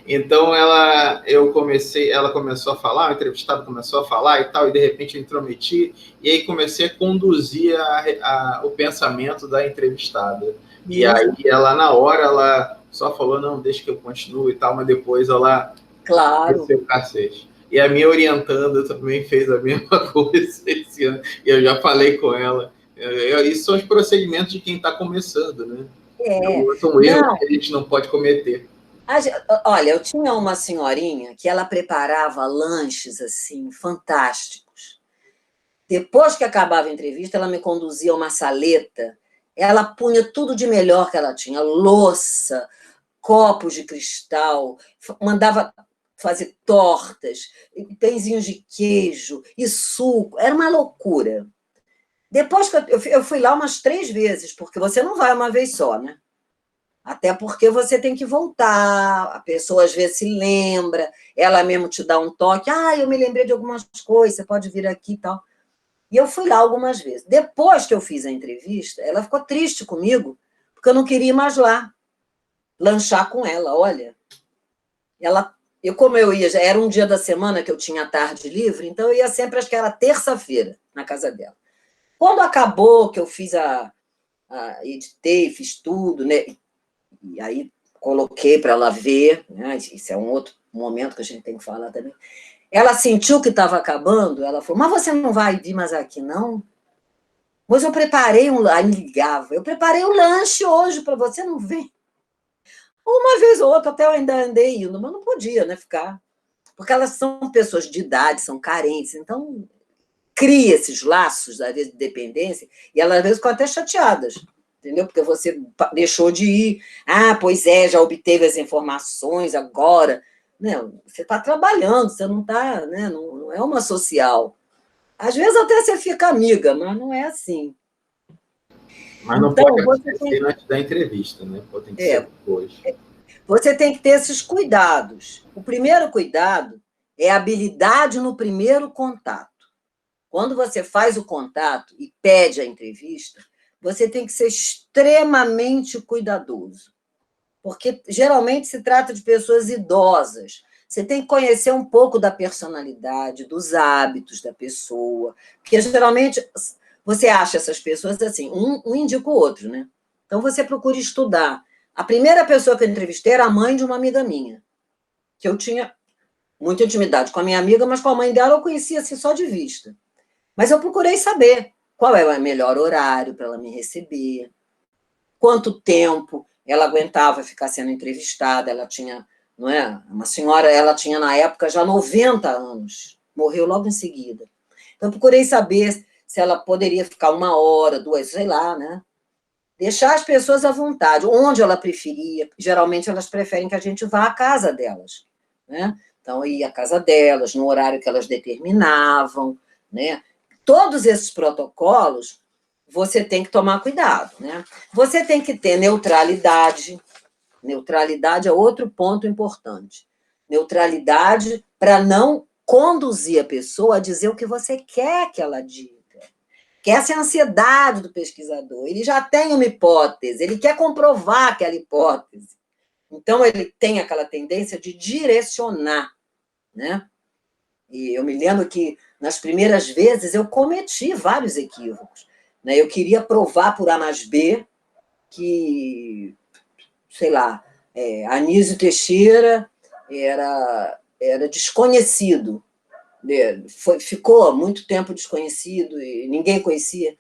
Então ela começou a falar, o entrevistado começou a falar e tal, e de repente eu intrometi, e aí comecei a conduzir o pensamento da entrevistada. E aí ela, na hora, ela só falou, não, deixa que eu continue e tal, mas depois ela desceu o cacete. E a minha orientanda também fez a mesma coisa esse ano, e eu já falei com ela. Isso são os procedimentos de quem está começando, né? São erros que a gente não pode cometer. Olha, eu tinha uma senhorinha que ela preparava lanches assim fantásticos. Depois que acabava a entrevista, ela me conduzia a uma saleta. Ela punha tudo de melhor que ela tinha, louça, copos de cristal, mandava fazer tortas, pãezinhos de queijo e suco. Era uma loucura. Depois que eu fui lá umas 3 vezes, porque você não vai uma vez só, né? Até porque você tem que voltar, a pessoa às vezes se lembra, ela mesmo te dá um toque, eu me lembrei de algumas coisas, você pode vir aqui e tal. E eu fui lá algumas vezes. Depois que eu fiz a entrevista, ela ficou triste comigo, porque eu não queria ir mais lá, lanchar com ela, olha. Como eu ia, já era um dia da semana que eu tinha a tarde livre, então eu ia sempre, acho que era terça-feira, na casa dela. Quando acabou, que eu editei, fiz tudo, né? E aí coloquei para ela ver, né? Isso é um outro momento que a gente tem que falar também. Ela sentiu que estava acabando, ela falou, mas você não vai vir mais aqui, não? Mas eu preparei aí me ligava, eu preparei um lanche hoje para você, não vem? Uma vez ou outra até eu ainda andei indo, mas não podia, né, ficar. Porque elas são pessoas de idade, são carentes, então cria esses laços, às vezes, de dependência, e elas às vezes ficam até chateadas, entendeu? Porque você deixou de ir. Pois é, já obteve as informações agora. Não, você está trabalhando, você não está, né? Não é uma social. Às vezes até você fica amiga, mas não é assim. Mas não então, pode acontecer antes da entrevista, né? Tem que ser depois. Você tem que ter esses cuidados. O primeiro cuidado é a habilidade no primeiro contato. Quando você faz o contato e pede a entrevista, você tem que ser extremamente cuidadoso, porque geralmente se trata de pessoas idosas. Você tem que conhecer um pouco da personalidade, dos hábitos da pessoa, porque geralmente você acha essas pessoas assim, um indica o outro, né? Então você procura estudar. A primeira pessoa que eu entrevistei era a mãe de uma amiga minha, que eu tinha muita intimidade com a minha amiga, mas com a mãe dela eu conhecia assim só de vista. Mas eu procurei saber qual é o melhor horário para ela me receber, quanto tempo ela aguentava ficar sendo entrevistada. Ela tinha, não é? Uma senhora, ela tinha na época já 90 anos, morreu logo em seguida. Então eu procurei saber se ela poderia ficar 1 hora, 2, sei lá, né? Deixar as pessoas à vontade, onde ela preferia. Geralmente, elas preferem que a gente vá à casa delas, né? Então, ir à casa delas, no horário que elas determinavam, né? Todos esses protocolos, você tem que tomar cuidado, né? Você tem que ter neutralidade. Neutralidade é outro ponto importante. Neutralidade para não conduzir a pessoa a dizer o que você quer que ela diga. Que essa é a ansiedade do pesquisador. Ele já tem uma hipótese, ele quer comprovar aquela hipótese. Então, ele tem aquela tendência de direcionar, né? E eu me lembro que, nas primeiras vezes, eu cometi vários equívocos, né? Eu queria provar por A mais B que, sei lá, Anísio Teixeira era desconhecido. Ficou muito tempo desconhecido e ninguém conhecia.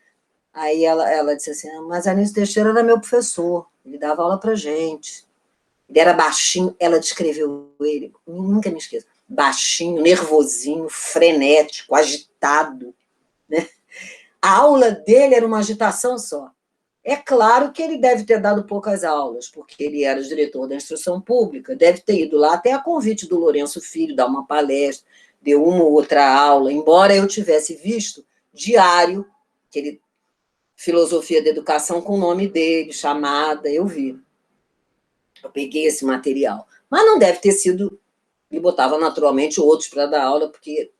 Aí ela disse assim, mas Anísio Teixeira era meu professor, ele dava aula para gente. Ele era baixinho, ela descreveu ele, nunca me esqueço, baixinho, nervosinho, frenético, agitado, né? A aula dele era uma agitação só. É claro que ele deve ter dado poucas aulas, porque ele era diretor da instrução pública, deve ter ido lá até a convite do Lourenço Filho, dar uma palestra, deu uma ou outra aula, embora eu tivesse visto diário, Filosofia da Educação com o nome dele, chamada, eu vi. Eu peguei esse material. Mas não deve ter sido... Ele botava naturalmente outros para dar aula, porque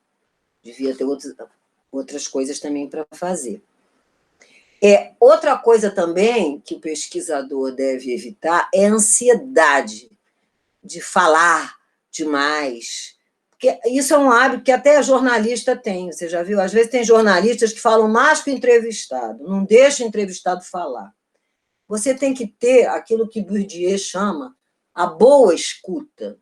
devia ter outras coisas também para fazer. Outra coisa também que o pesquisador deve evitar é a ansiedade de falar demais. Porque isso é um hábito que até jornalista tem, você já viu? Às vezes tem jornalistas que falam mais que o entrevistado, não deixa o entrevistado falar. Você tem que ter aquilo que Bourdieu chama a boa escuta,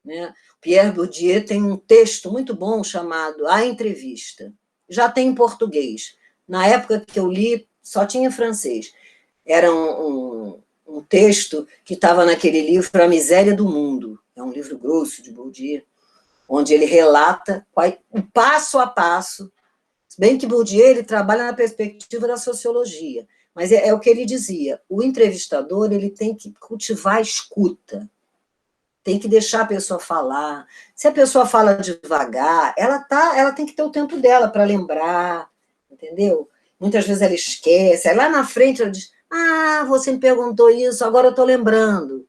né? Pierre Bourdieu tem um texto muito bom chamado A Entrevista. Já tem em português. Na época que eu li, só tinha em francês. Era um texto que estava naquele livro A Miséria do Mundo. É um livro grosso de Bourdieu, onde ele relata o passo a passo. Se bem que Bourdieu ele trabalha na perspectiva da sociologia, mas é o que ele dizia, o entrevistador ele tem que cultivar a escuta, tem que deixar a pessoa falar. Se a pessoa fala devagar, ela tem que ter o tempo dela para lembrar, entendeu? Muitas vezes ela esquece, aí lá na frente ela diz, você me perguntou isso, agora eu estou lembrando.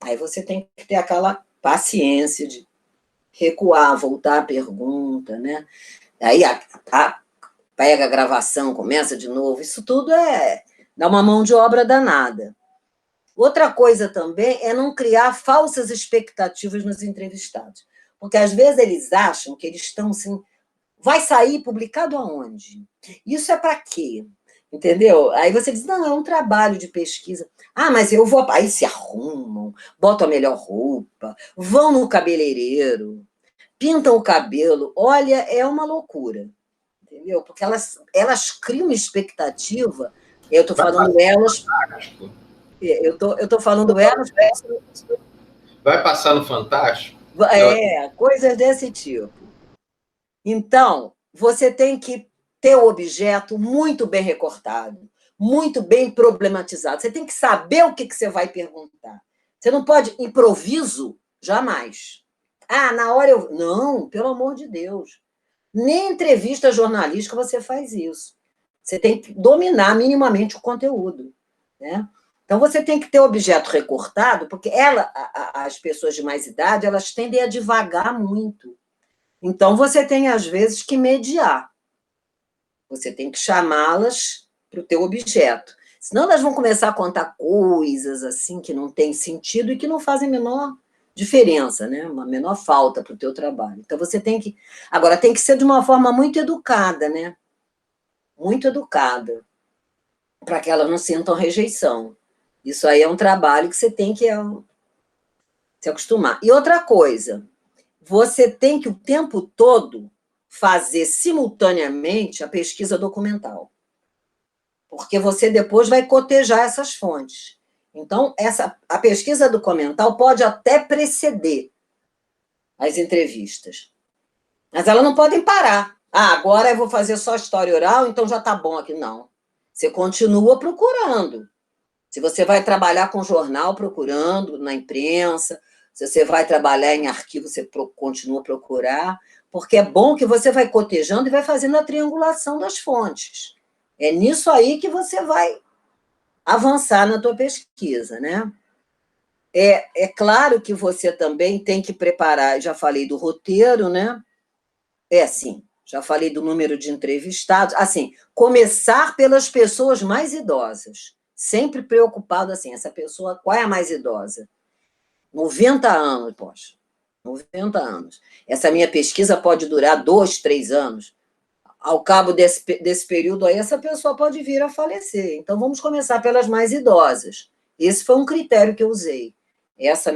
Aí você tem que ter aquela paciência de recuar, voltar à pergunta, né? Aí pega a gravação, começa de novo, isso tudo dá uma mão de obra danada. Outra coisa também é não criar falsas expectativas nos entrevistados, porque às vezes eles acham que eles estão assim, vai sair publicado aonde? Isso é para quê? Entendeu? Aí você diz, não, é um trabalho de pesquisa. Mas eu vou... Aí se arrumam, botam a melhor roupa, vão no cabeleireiro, pintam o cabelo. Olha, é uma loucura, entendeu? Porque elas criam uma expectativa, eu estou falando elas... Eu tô falando elas... Vai passar no Fantástico? Coisas desse tipo. Então, você tem que ter o objeto muito bem recortado, muito bem problematizado. Você tem que saber o que você vai perguntar. Você não pode improviso, jamais. Na hora eu... Não, pelo amor de Deus. Nem entrevista jornalística você faz isso. Você tem que dominar minimamente o conteúdo, né? Então, você tem que ter o objeto recortado, porque as pessoas de mais idade, elas tendem a divagar muito. Então, você tem, às vezes, que mediar. Você tem que chamá-las para o teu objeto. Senão, elas vão começar a contar coisas assim que não têm sentido e que não fazem a menor diferença, né? Uma menor falta para o teu trabalho. Então, você tem que... Agora, tem que ser de uma forma muito educada, né? Muito educada, para que elas não sintam rejeição. Isso aí é um trabalho que você tem que se acostumar. E outra coisa, você tem que o tempo todo fazer simultaneamente a pesquisa documental, porque você depois vai cotejar essas fontes. Então, a pesquisa documental pode até preceder as entrevistas, mas elas não podem parar. Ah, agora eu vou fazer só história oral, então já está bom aqui. Não. Você continua procurando. Se você vai trabalhar com jornal, procurando na imprensa, se você vai trabalhar em arquivo, você continua a procurar, porque é bom que você vai cotejando e vai fazendo a triangulação das fontes. É nisso aí que você vai avançar na tua pesquisa, né? É claro que você também tem que preparar, já falei do roteiro, né? Sim, já falei do número de entrevistados. Assim, começar pelas pessoas mais idosas. Sempre preocupado assim, essa pessoa, qual é a mais idosa? 90 anos, poxa. 90 anos. Essa minha pesquisa pode durar 2, 3 anos. Ao cabo desse período aí, essa pessoa pode vir a falecer. Então, vamos começar pelas mais idosas. Esse foi um critério que eu usei. Essa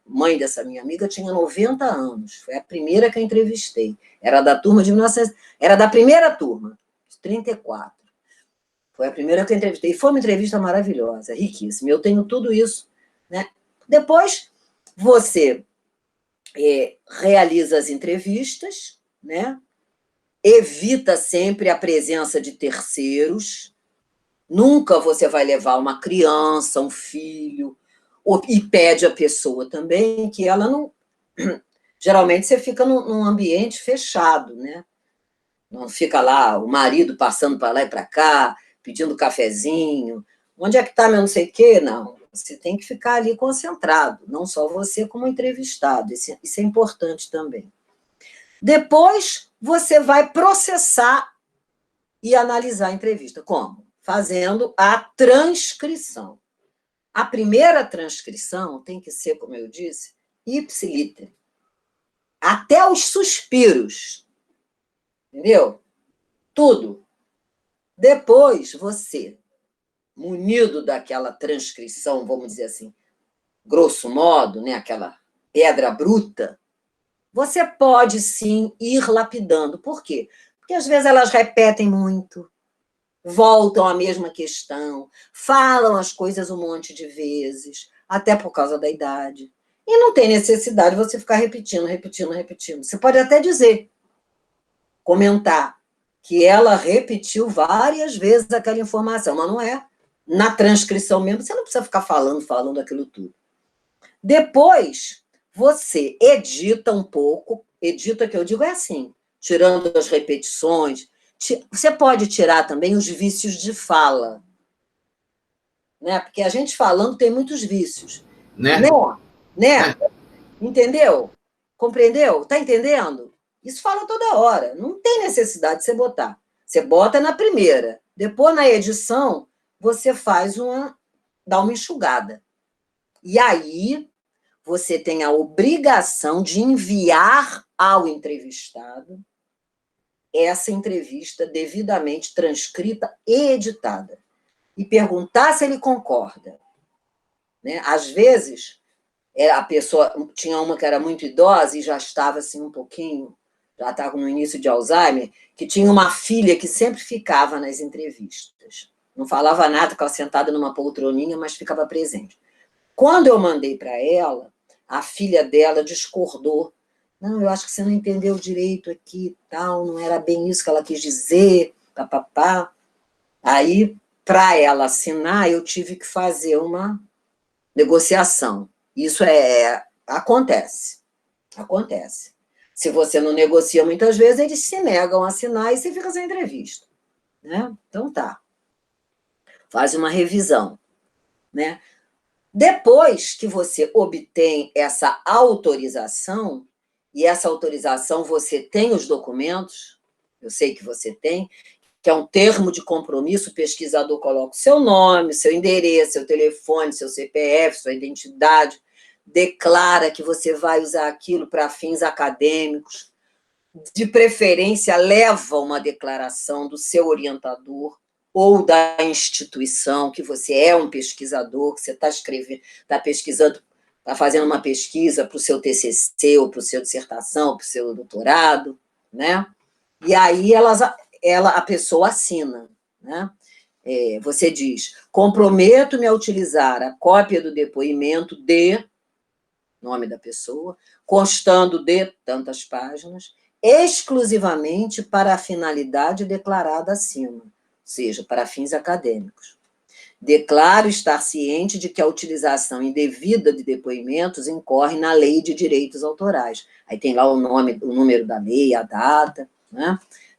mãe dessa minha amiga tinha 90 anos. Foi a primeira que eu entrevistei. Era da turma de 1900, era da primeira turma, de 34. Foi a primeira que eu entrevistei. E foi uma entrevista maravilhosa, riquíssima. Eu tenho tudo isso, né? Depois, você realiza as entrevistas, né? Evita sempre a presença de terceiros. Nunca você vai levar uma criança, um filho, e pede a pessoa também que ela não... Geralmente você fica num ambiente fechado, né? Não fica lá o marido passando para lá e para cá, pedindo cafezinho. Onde é que está meu não sei o quê? Não. Você tem que ficar ali concentrado, não só você como entrevistado. Isso é importante também. Depois, você vai processar e analisar a entrevista. Como? Fazendo a transcrição. A primeira transcrição tem que ser, como eu disse, ipsiliter. Até os suspiros. Entendeu? Tudo. Depois, você, munido daquela transcrição, vamos dizer assim, grosso modo, né, aquela pedra bruta, você pode, sim, ir lapidando. Por quê? Porque, às vezes, elas repetem muito, voltam à mesma questão, falam as coisas um monte de vezes, até por causa da idade. E não tem necessidade de você ficar repetindo, repetindo, repetindo. Você pode até dizer, comentar, que ela repetiu várias vezes aquela informação, mas não é na transcrição mesmo, você não precisa ficar falando aquilo tudo. Depois, você edita um pouco, edita que eu digo é assim, tirando as repetições, você pode tirar também os vícios de fala, né? Porque a gente falando tem muitos vícios. Né? Né? Entendeu? Compreendeu? Tá entendendo? Isso fala toda hora. Não tem necessidade de você botar. Você bota na primeira. Depois, na edição, você dá uma enxugada. E aí, você tem a obrigação de enviar ao entrevistado essa entrevista devidamente transcrita e editada. E perguntar se ele concorda. Né? Às vezes, a pessoa tinha uma que era muito idosa e já estava assim um pouquinho, já estava no início de Alzheimer, que tinha uma filha que sempre ficava nas entrevistas. Não falava nada, ficava sentada numa poltroninha, mas ficava presente. Quando eu mandei para ela, a filha dela discordou. Não, eu acho que você não entendeu direito aqui, tal, não era bem isso que ela quis dizer, papapá. Aí, para ela assinar, eu tive que fazer uma negociação. Isso acontece. Acontece. Se você não negocia muitas vezes, eles se negam a assinar e você fica sem entrevista. Né? Então tá. Faz uma revisão. Né? Depois que você obtém essa autorização, e essa autorização você tem os documentos, eu sei que você tem, que é um termo de compromisso, o pesquisador coloca o seu nome, seu endereço, seu telefone, seu CPF, sua identidade, declara que você vai usar aquilo para fins acadêmicos, de preferência leva uma declaração do seu orientador ou da instituição, que você é um pesquisador, que você está escrevendo, está pesquisando, está fazendo uma pesquisa para o seu TCC, ou para o seu dissertação, para o seu doutorado, né? E aí a pessoa assina, né? Você diz, comprometo-me a utilizar a cópia do depoimento de, nome da pessoa, constando de tantas páginas, exclusivamente para a finalidade declarada acima, ou seja, para fins acadêmicos. Declaro estar ciente de que a utilização indevida de depoimentos incorre na Lei de Direitos Autorais. Aí tem lá o nome, o número da lei, a data, né?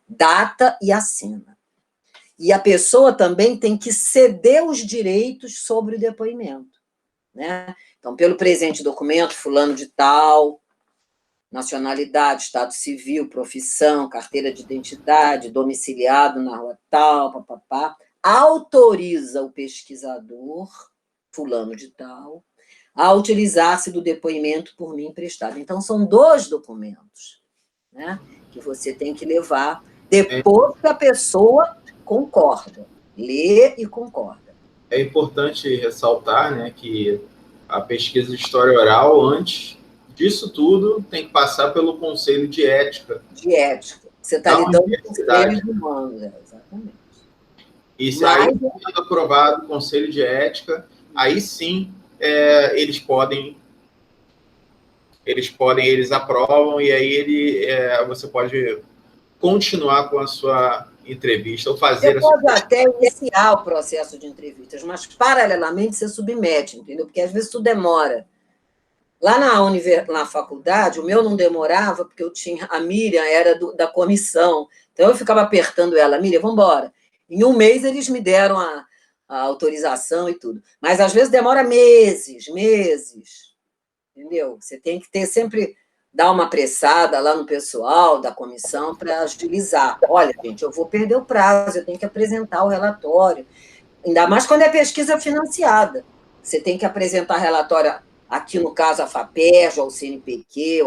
Data e assina. E a pessoa também tem que ceder os direitos sobre o depoimento, né? Então, pelo presente documento, fulano de tal, nacionalidade, estado civil, profissão, carteira de identidade, domiciliado na rua tal, papapá, autoriza o pesquisador, fulano de tal, a utilizar-se do depoimento por mim prestado. Então, são 2 documentos, né, que você tem que levar depois que a pessoa concorda, lê e concorda. É importante ressaltar, né, que a pesquisa de história oral, antes disso tudo, tem que passar pelo Conselho de Ética. De ética. Você está lidando com os seres humanos, exatamente. E se aí, sendo aprovado o Conselho de Ética, aí sim eles aprovam, e aí você pode continuar com a sua entrevista, ou fazer... Você pode até iniciar o processo de entrevistas, mas, paralelamente, você submete, entendeu? Porque, às vezes, isso demora. Lá na faculdade, o meu não demorava, porque eu tinha... A Miriam era da comissão, então eu ficava apertando ela, Miriam, vamos embora. Em 1 mês, eles me deram a autorização e tudo. Mas, às vezes, demora meses, entendeu? Você tem que ter sempre... dar uma apressada lá no pessoal da comissão para agilizar. Olha, gente, eu vou perder o prazo, eu tenho que apresentar o relatório. Ainda mais quando é pesquisa financiada. Você tem que apresentar relatório, aqui no caso a FAPERJ, ou o CNPq,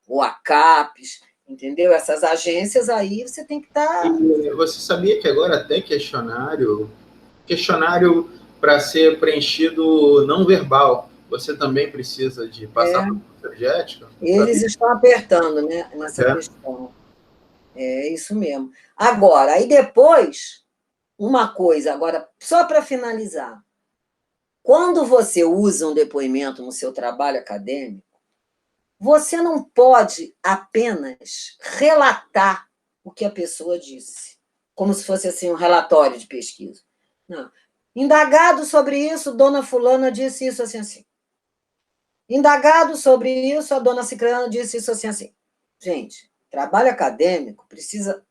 ou a CAPES, entendeu? Essas agências aí você tem que estar... E você sabia que agora tem questionário para ser preenchido não verbal, você também precisa de passar por processo de ética? Eles estão apertando, né, nessa questão. É isso mesmo. Agora, aí depois, uma coisa, agora, só para finalizar, quando você usa um depoimento no seu trabalho acadêmico, você não pode apenas relatar o que a pessoa disse, como se fosse assim um relatório de pesquisa. Não. Indagado sobre isso, dona fulana disse isso assim, assim. Indagado sobre isso, a dona ciclana disse isso assim, assim. Gente, trabalho acadêmico precisa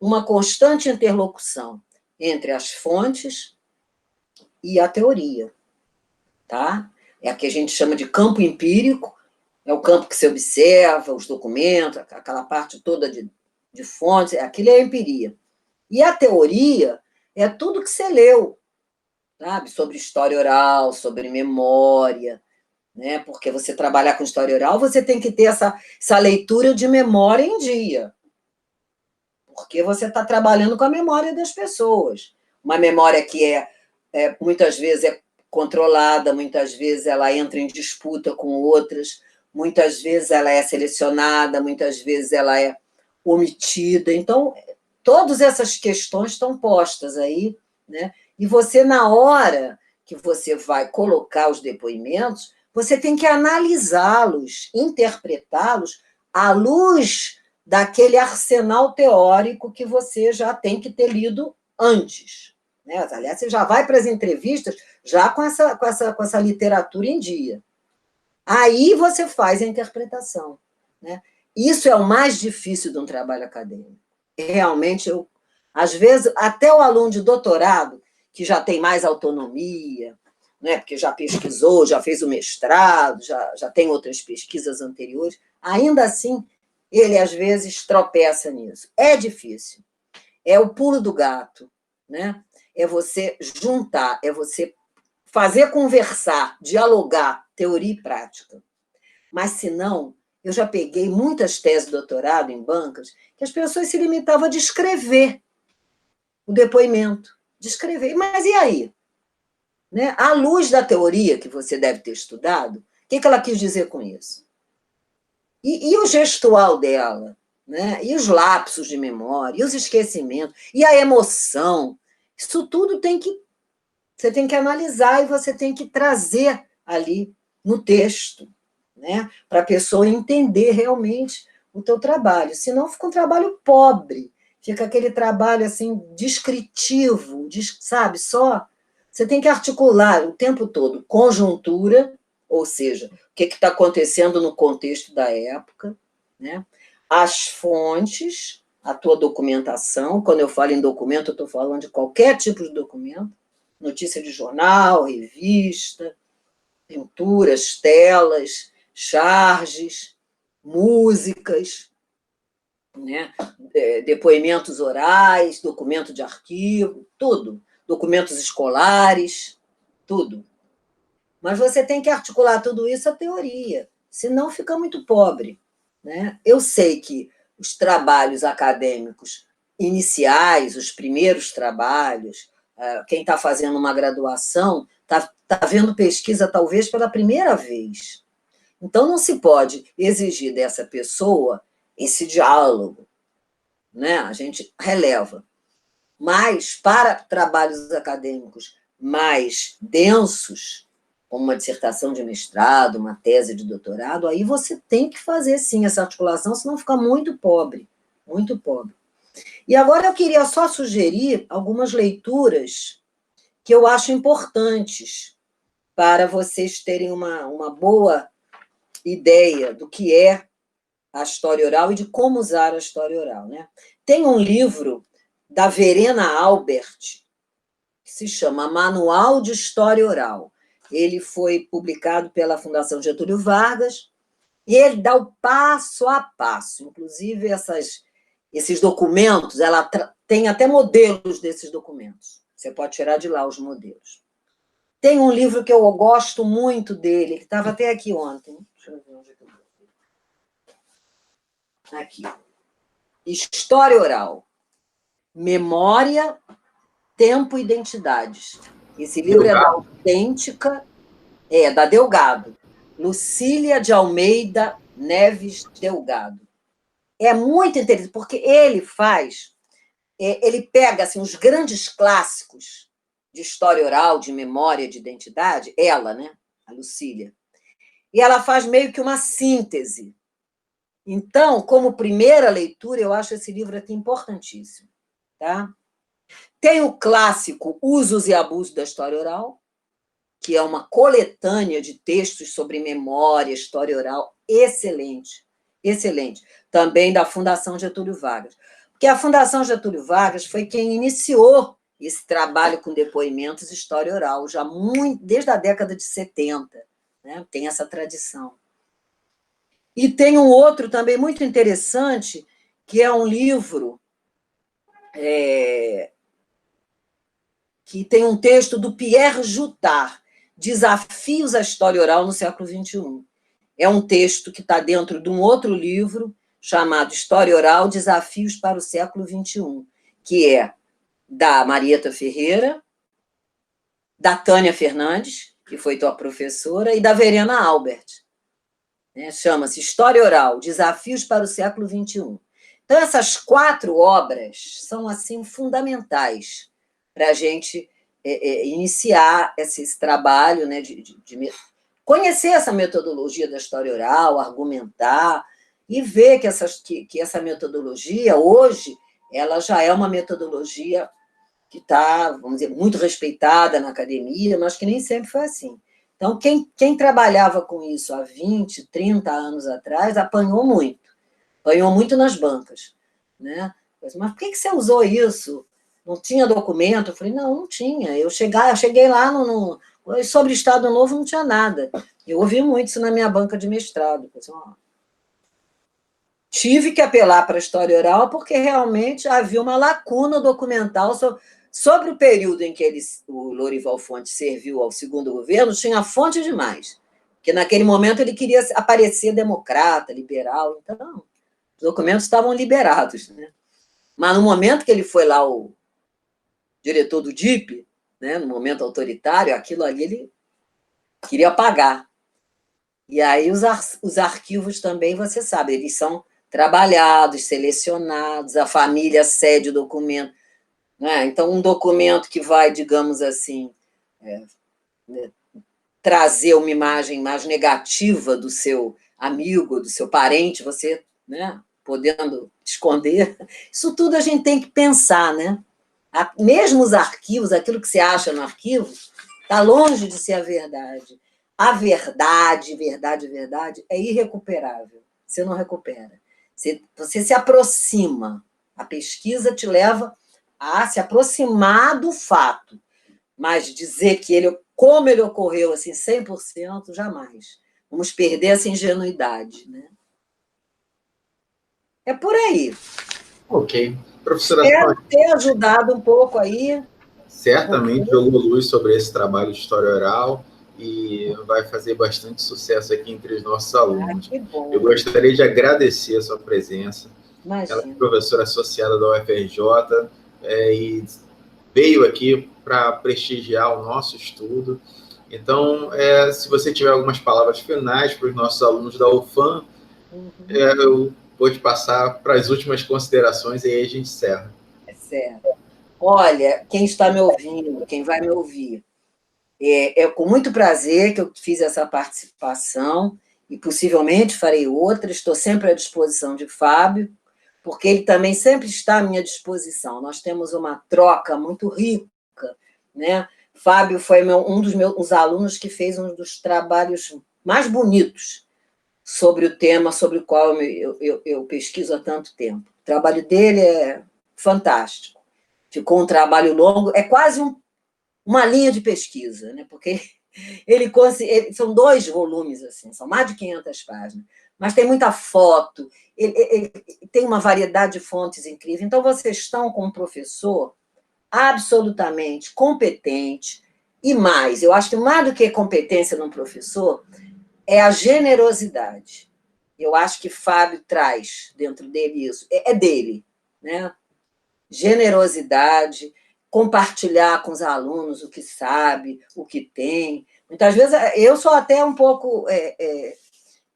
uma constante interlocução entre as fontes e a teoria, tá? É a que a gente chama de campo empírico, é o campo que se observa, os documentos, aquela parte toda de fontes, aquilo é a empiria. E a teoria é tudo que você leu, sabe? Sobre história oral, sobre memória, né? Porque você trabalhar com história oral, você tem que ter essa leitura de memória em dia, porque você está trabalhando com a memória das pessoas. Uma memória que muitas vezes é controlada, muitas vezes ela entra em disputa com outras, muitas vezes ela é selecionada, muitas vezes ela é omitida. Então, todas essas questões estão postas aí, né? E você, na hora que você vai colocar os depoimentos, você tem que analisá-los, interpretá-los à luz daquele arsenal teórico que você já tem que ter lido antes, né? Aliás, você já vai para as entrevistas já com essa literatura em dia. Aí você faz a interpretação, né? Isso é o mais difícil de um trabalho acadêmico. Realmente, às vezes, até o aluno de doutorado, que já tem mais autonomia, né, porque já pesquisou, já fez o mestrado, já tem outras pesquisas anteriores, ainda assim, ele, às vezes, tropeça nisso. É difícil. É o pulo do gato, né? É você juntar, é você fazer conversar, dialogar teoria e prática. Mas, se não, eu já peguei muitas teses de doutorado em bancas que as pessoas se limitavam a descrever o depoimento. Descrever. Mas e aí? Né? À luz da teoria que você deve ter estudado, o que ela quis dizer com isso? E o gestual dela? Né? E os lapsos de memória? E os esquecimentos? E a emoção? Isso tudo você tem que analisar e você tem que trazer ali no texto, né? Para a pessoa entender realmente o teu trabalho, senão fica um trabalho pobre, fica aquele trabalho assim descritivo, sabe, só. Você tem que articular o tempo todo conjuntura, ou seja, o que está acontecendo no contexto da época, né? As fontes, a tua documentação. Quando eu falo em documento, eu estou falando de qualquer tipo de documento, notícia de jornal, revista, pinturas, telas, charges, músicas, né? Depoimentos orais, documento de arquivo, tudo. Documentos escolares, tudo. Mas você tem que articular tudo isso à teoria, senão fica muito pobre, né? Eu sei que os trabalhos acadêmicos iniciais, os primeiros trabalhos, quem está fazendo uma graduação está vendo pesquisa talvez pela primeira vez. Então, não se pode exigir dessa pessoa esse diálogo, né? A gente releva. Mas, para trabalhos acadêmicos mais densos, como uma dissertação de mestrado, uma tese de doutorado, aí você tem que fazer, sim, essa articulação, senão fica muito pobre, muito pobre. E agora eu queria só sugerir algumas leituras que eu acho importantes para vocês terem uma boa ideia do que é a história oral e de como usar a história oral, né? Tem um livro da Verena Albert, que se chama Manual de História Oral. Ele foi publicado pela Fundação Getúlio Vargas, e ele dá o passo a passo. Inclusive, esses documentos, ela tem até modelos desses documentos. Você pode tirar de lá os modelos. Tem um livro que eu gosto muito dele, que estava até aqui ontem. Deixa eu ver onde é que eu botei. Aqui. História Oral. Memória, Tempo e Identidades. Esse livro é da Autêntica, da Delgado. Lucília de Almeida Neves Delgado. É muito interessante, porque ele pega assim, os grandes clássicos de história oral, de memória, de identidade, ela, né, a Lucília, e ela faz meio que uma síntese. Então, como primeira leitura, eu acho esse livro aqui importantíssimo. Tá? Tem o clássico Usos e Abusos da História Oral, que é uma coletânea de textos sobre memória, história oral, excelente, excelente. Também da Fundação Getúlio Vargas. Porque a Fundação Getúlio Vargas foi quem iniciou esse trabalho com depoimentos e história oral, já desde a década de 70, né? Tem essa tradição. E tem um outro também muito interessante, que é um livro que tem um texto do Pierre Jutard, Desafios à História Oral no século XXI. É um texto que está dentro de um outro livro chamado História Oral, Desafios para o século XXI, que é da Marieta Ferreira, da Tânia Fernandes, que foi tua professora, e da Verena Albert. Chama-se História Oral, Desafios para o século XXI. Então, essas 4 obras são assim fundamentais para a gente iniciar esse trabalho, né, de conhecer essa metodologia da história oral, argumentar, e ver que essa metodologia, hoje, ela já é uma metodologia que está, vamos dizer, muito respeitada na academia, mas que nem sempre foi assim. Então, quem trabalhava com isso há 20, 30 anos atrás, apanhou muito nas bancas, né? Mas por que você usou isso? Não tinha documento? Eu falei, não tinha. Eu cheguei lá, sobre Estado Novo não tinha nada. Eu ouvi muito isso na minha banca de mestrado. Tive que apelar para a história oral porque realmente havia uma lacuna documental sobre o período em que o Lorival Fontes serviu ao segundo governo, tinha fonte demais. Porque naquele momento ele queria aparecer democrata, liberal, então os documentos estavam liberados, né? Mas no momento que ele foi lá o diretor do DIP, né, no momento autoritário, aquilo ali ele queria apagar. E aí os arquivos também, você sabe, eles são trabalhados, selecionados, a família cede o documento. Né? Então, um documento que vai, digamos assim, trazer uma imagem mais negativa do seu amigo, do seu parente, você né? Podendo esconder. Isso tudo a gente tem que pensar, né? Mesmo os arquivos, aquilo que você acha no arquivo, está longe de ser a verdade. A verdade, verdade, verdade, é irrecuperável. Você não recupera. Você se aproxima. A pesquisa te leva a se aproximar do fato. Mas dizer que como ele ocorreu assim, 100%, jamais. Vamos perder essa ingenuidade, né? É por aí. Ok. Professora Espero Sônia, ter ajudado um pouco aí. certamente jogou luz sobre esse trabalho de história oral e vai fazer bastante sucesso aqui entre os nossos alunos. Que bom. Eu gostaria de agradecer a sua presença. Ela é professora associada da UFRJ e veio aqui para prestigiar o nosso estudo. Então, se você tiver algumas palavras finais para os nossos alunos da UFAM, eu vou te passar para as últimas considerações e aí a gente encerra. Certo. Olha, quem está me ouvindo, quem vai me ouvir, é com muito prazer que eu fiz essa participação e possivelmente farei outra. Estou sempre à disposição de Fábio, porque ele também sempre está à minha disposição. Nós temos uma troca muito rica, né? Fábio foi um dos meus alunos que fez um dos trabalhos mais bonitos sobre o tema sobre o qual eu pesquiso há tanto tempo. O trabalho dele é fantástico. Ficou um trabalho longo, é quase uma linha de pesquisa, né? Porque são 2 volumes, assim, são mais de 500 páginas, mas tem muita foto, ele tem uma variedade de fontes incrível. Então, vocês estão com um professor absolutamente competente, e mais, eu acho que mais do que competência num professor, é a generosidade. Eu acho que Fábio traz dentro dele isso, é dele, né? Generosidade, compartilhar com os alunos o que sabe, o que tem. Muitas vezes eu sou até um pouco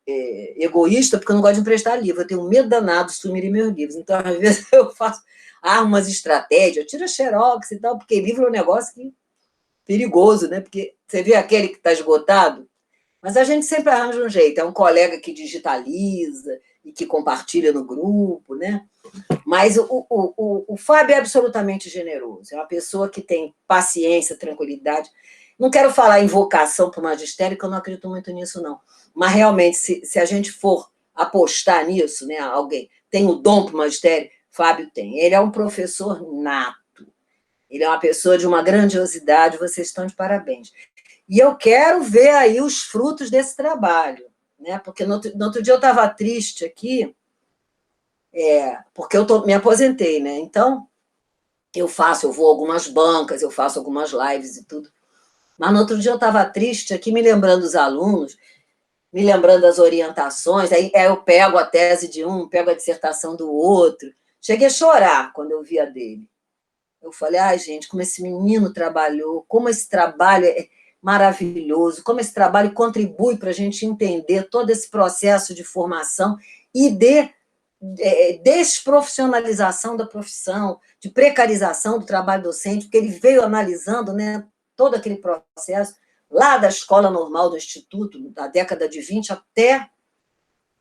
egoísta, porque eu não gosto de emprestar livro, eu tenho medo danado de sumirem meus livros. Então, às vezes, eu armo umas estratégias, eu tiro a xerox e tal, porque livro é um negócio perigoso, né? Porque você vê aquele que está esgotado, mas a gente sempre arranja um jeito. É um colega que digitaliza e que compartilha no grupo, né? Mas o Fábio é absolutamente generoso. É uma pessoa que tem paciência, tranquilidade. Não quero falar em vocação para o magistério, que eu não acredito muito nisso, não. Mas, realmente, se a gente for apostar nisso, né, alguém tem o dom para o magistério, Fábio tem. Ele é um professor nato. Ele é uma pessoa de uma grandiosidade, vocês estão de parabéns. E eu quero ver aí os frutos desse trabalho, né? Porque no outro dia eu estava triste aqui, porque eu me aposentei, né? Então, eu vou a algumas bancas, eu faço algumas lives e tudo. Mas no outro dia eu estava triste aqui, me lembrando dos alunos, me lembrando das orientações, aí eu pego a tese de um, pego a dissertação do outro. Cheguei a chorar quando eu vi a dele. Eu falei, gente, como esse menino trabalhou, como esse trabalho é maravilhoso, como esse trabalho contribui para a gente entender todo esse processo de formação e de desprofissionalização da profissão, de precarização do trabalho docente, porque ele veio analisando, né, todo aquele processo, lá da escola normal do Instituto, da década de 20 até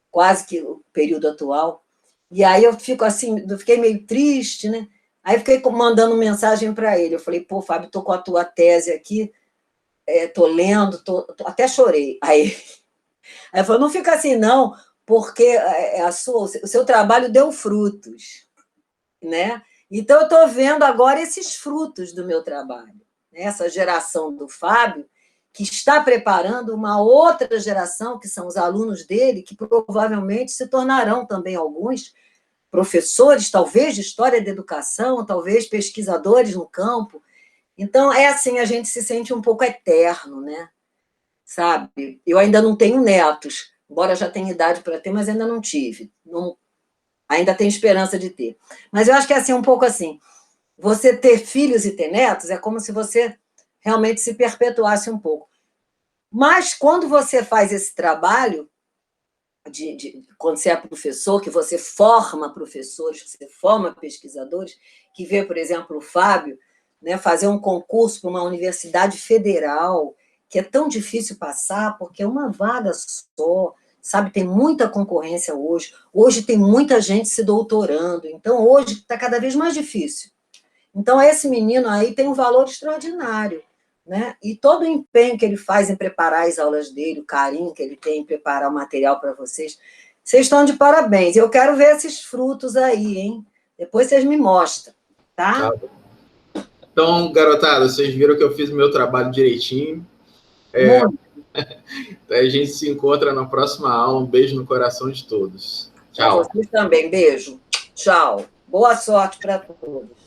quase que o período atual. E aí eu fiquei meio triste, né? Aí fiquei mandando mensagem para ele. Eu falei, pô, Fábio, estou com a tua tese aqui, estou lendo, até chorei. Aí ele falou, não fica assim, não, porque o seu trabalho deu frutos, né? Então, eu estou vendo agora esses frutos do meu trabalho. Né? Essa geração do Fábio, que está preparando uma outra geração, que são os alunos dele, que provavelmente se tornarão também alguns professores, talvez de história da educação, talvez pesquisadores no campo. Então, assim, a gente se sente um pouco eterno, né? Sabe? Eu ainda não tenho netos, embora já tenha idade para ter, mas ainda não tive. Ainda tenho esperança de ter. Mas eu acho que é assim, um pouco assim, você ter filhos e ter netos é como se você realmente se perpetuasse um pouco. Mas quando você faz esse trabalho, quando você é professor, que você forma professores, que você forma pesquisadores, que vê, por exemplo, o Fábio, né, fazer um concurso para uma universidade federal, que é tão difícil passar, porque é uma vaga só, sabe? Tem muita concorrência hoje. Hoje tem muita gente se doutorando. Então, hoje está cada vez mais difícil. Então, esse menino aí tem um valor extraordinário, né? E todo o empenho que ele faz em preparar as aulas dele, o carinho que ele tem em preparar o material para vocês, vocês estão de parabéns. Eu quero ver esses frutos aí, hein? Depois vocês me mostram, tá? Então, garotada, vocês viram que eu fiz o meu trabalho direitinho. A gente se encontra na próxima aula. Um beijo no coração de todos. Tchau. Vocês também. Beijo. Tchau. Boa sorte para todos.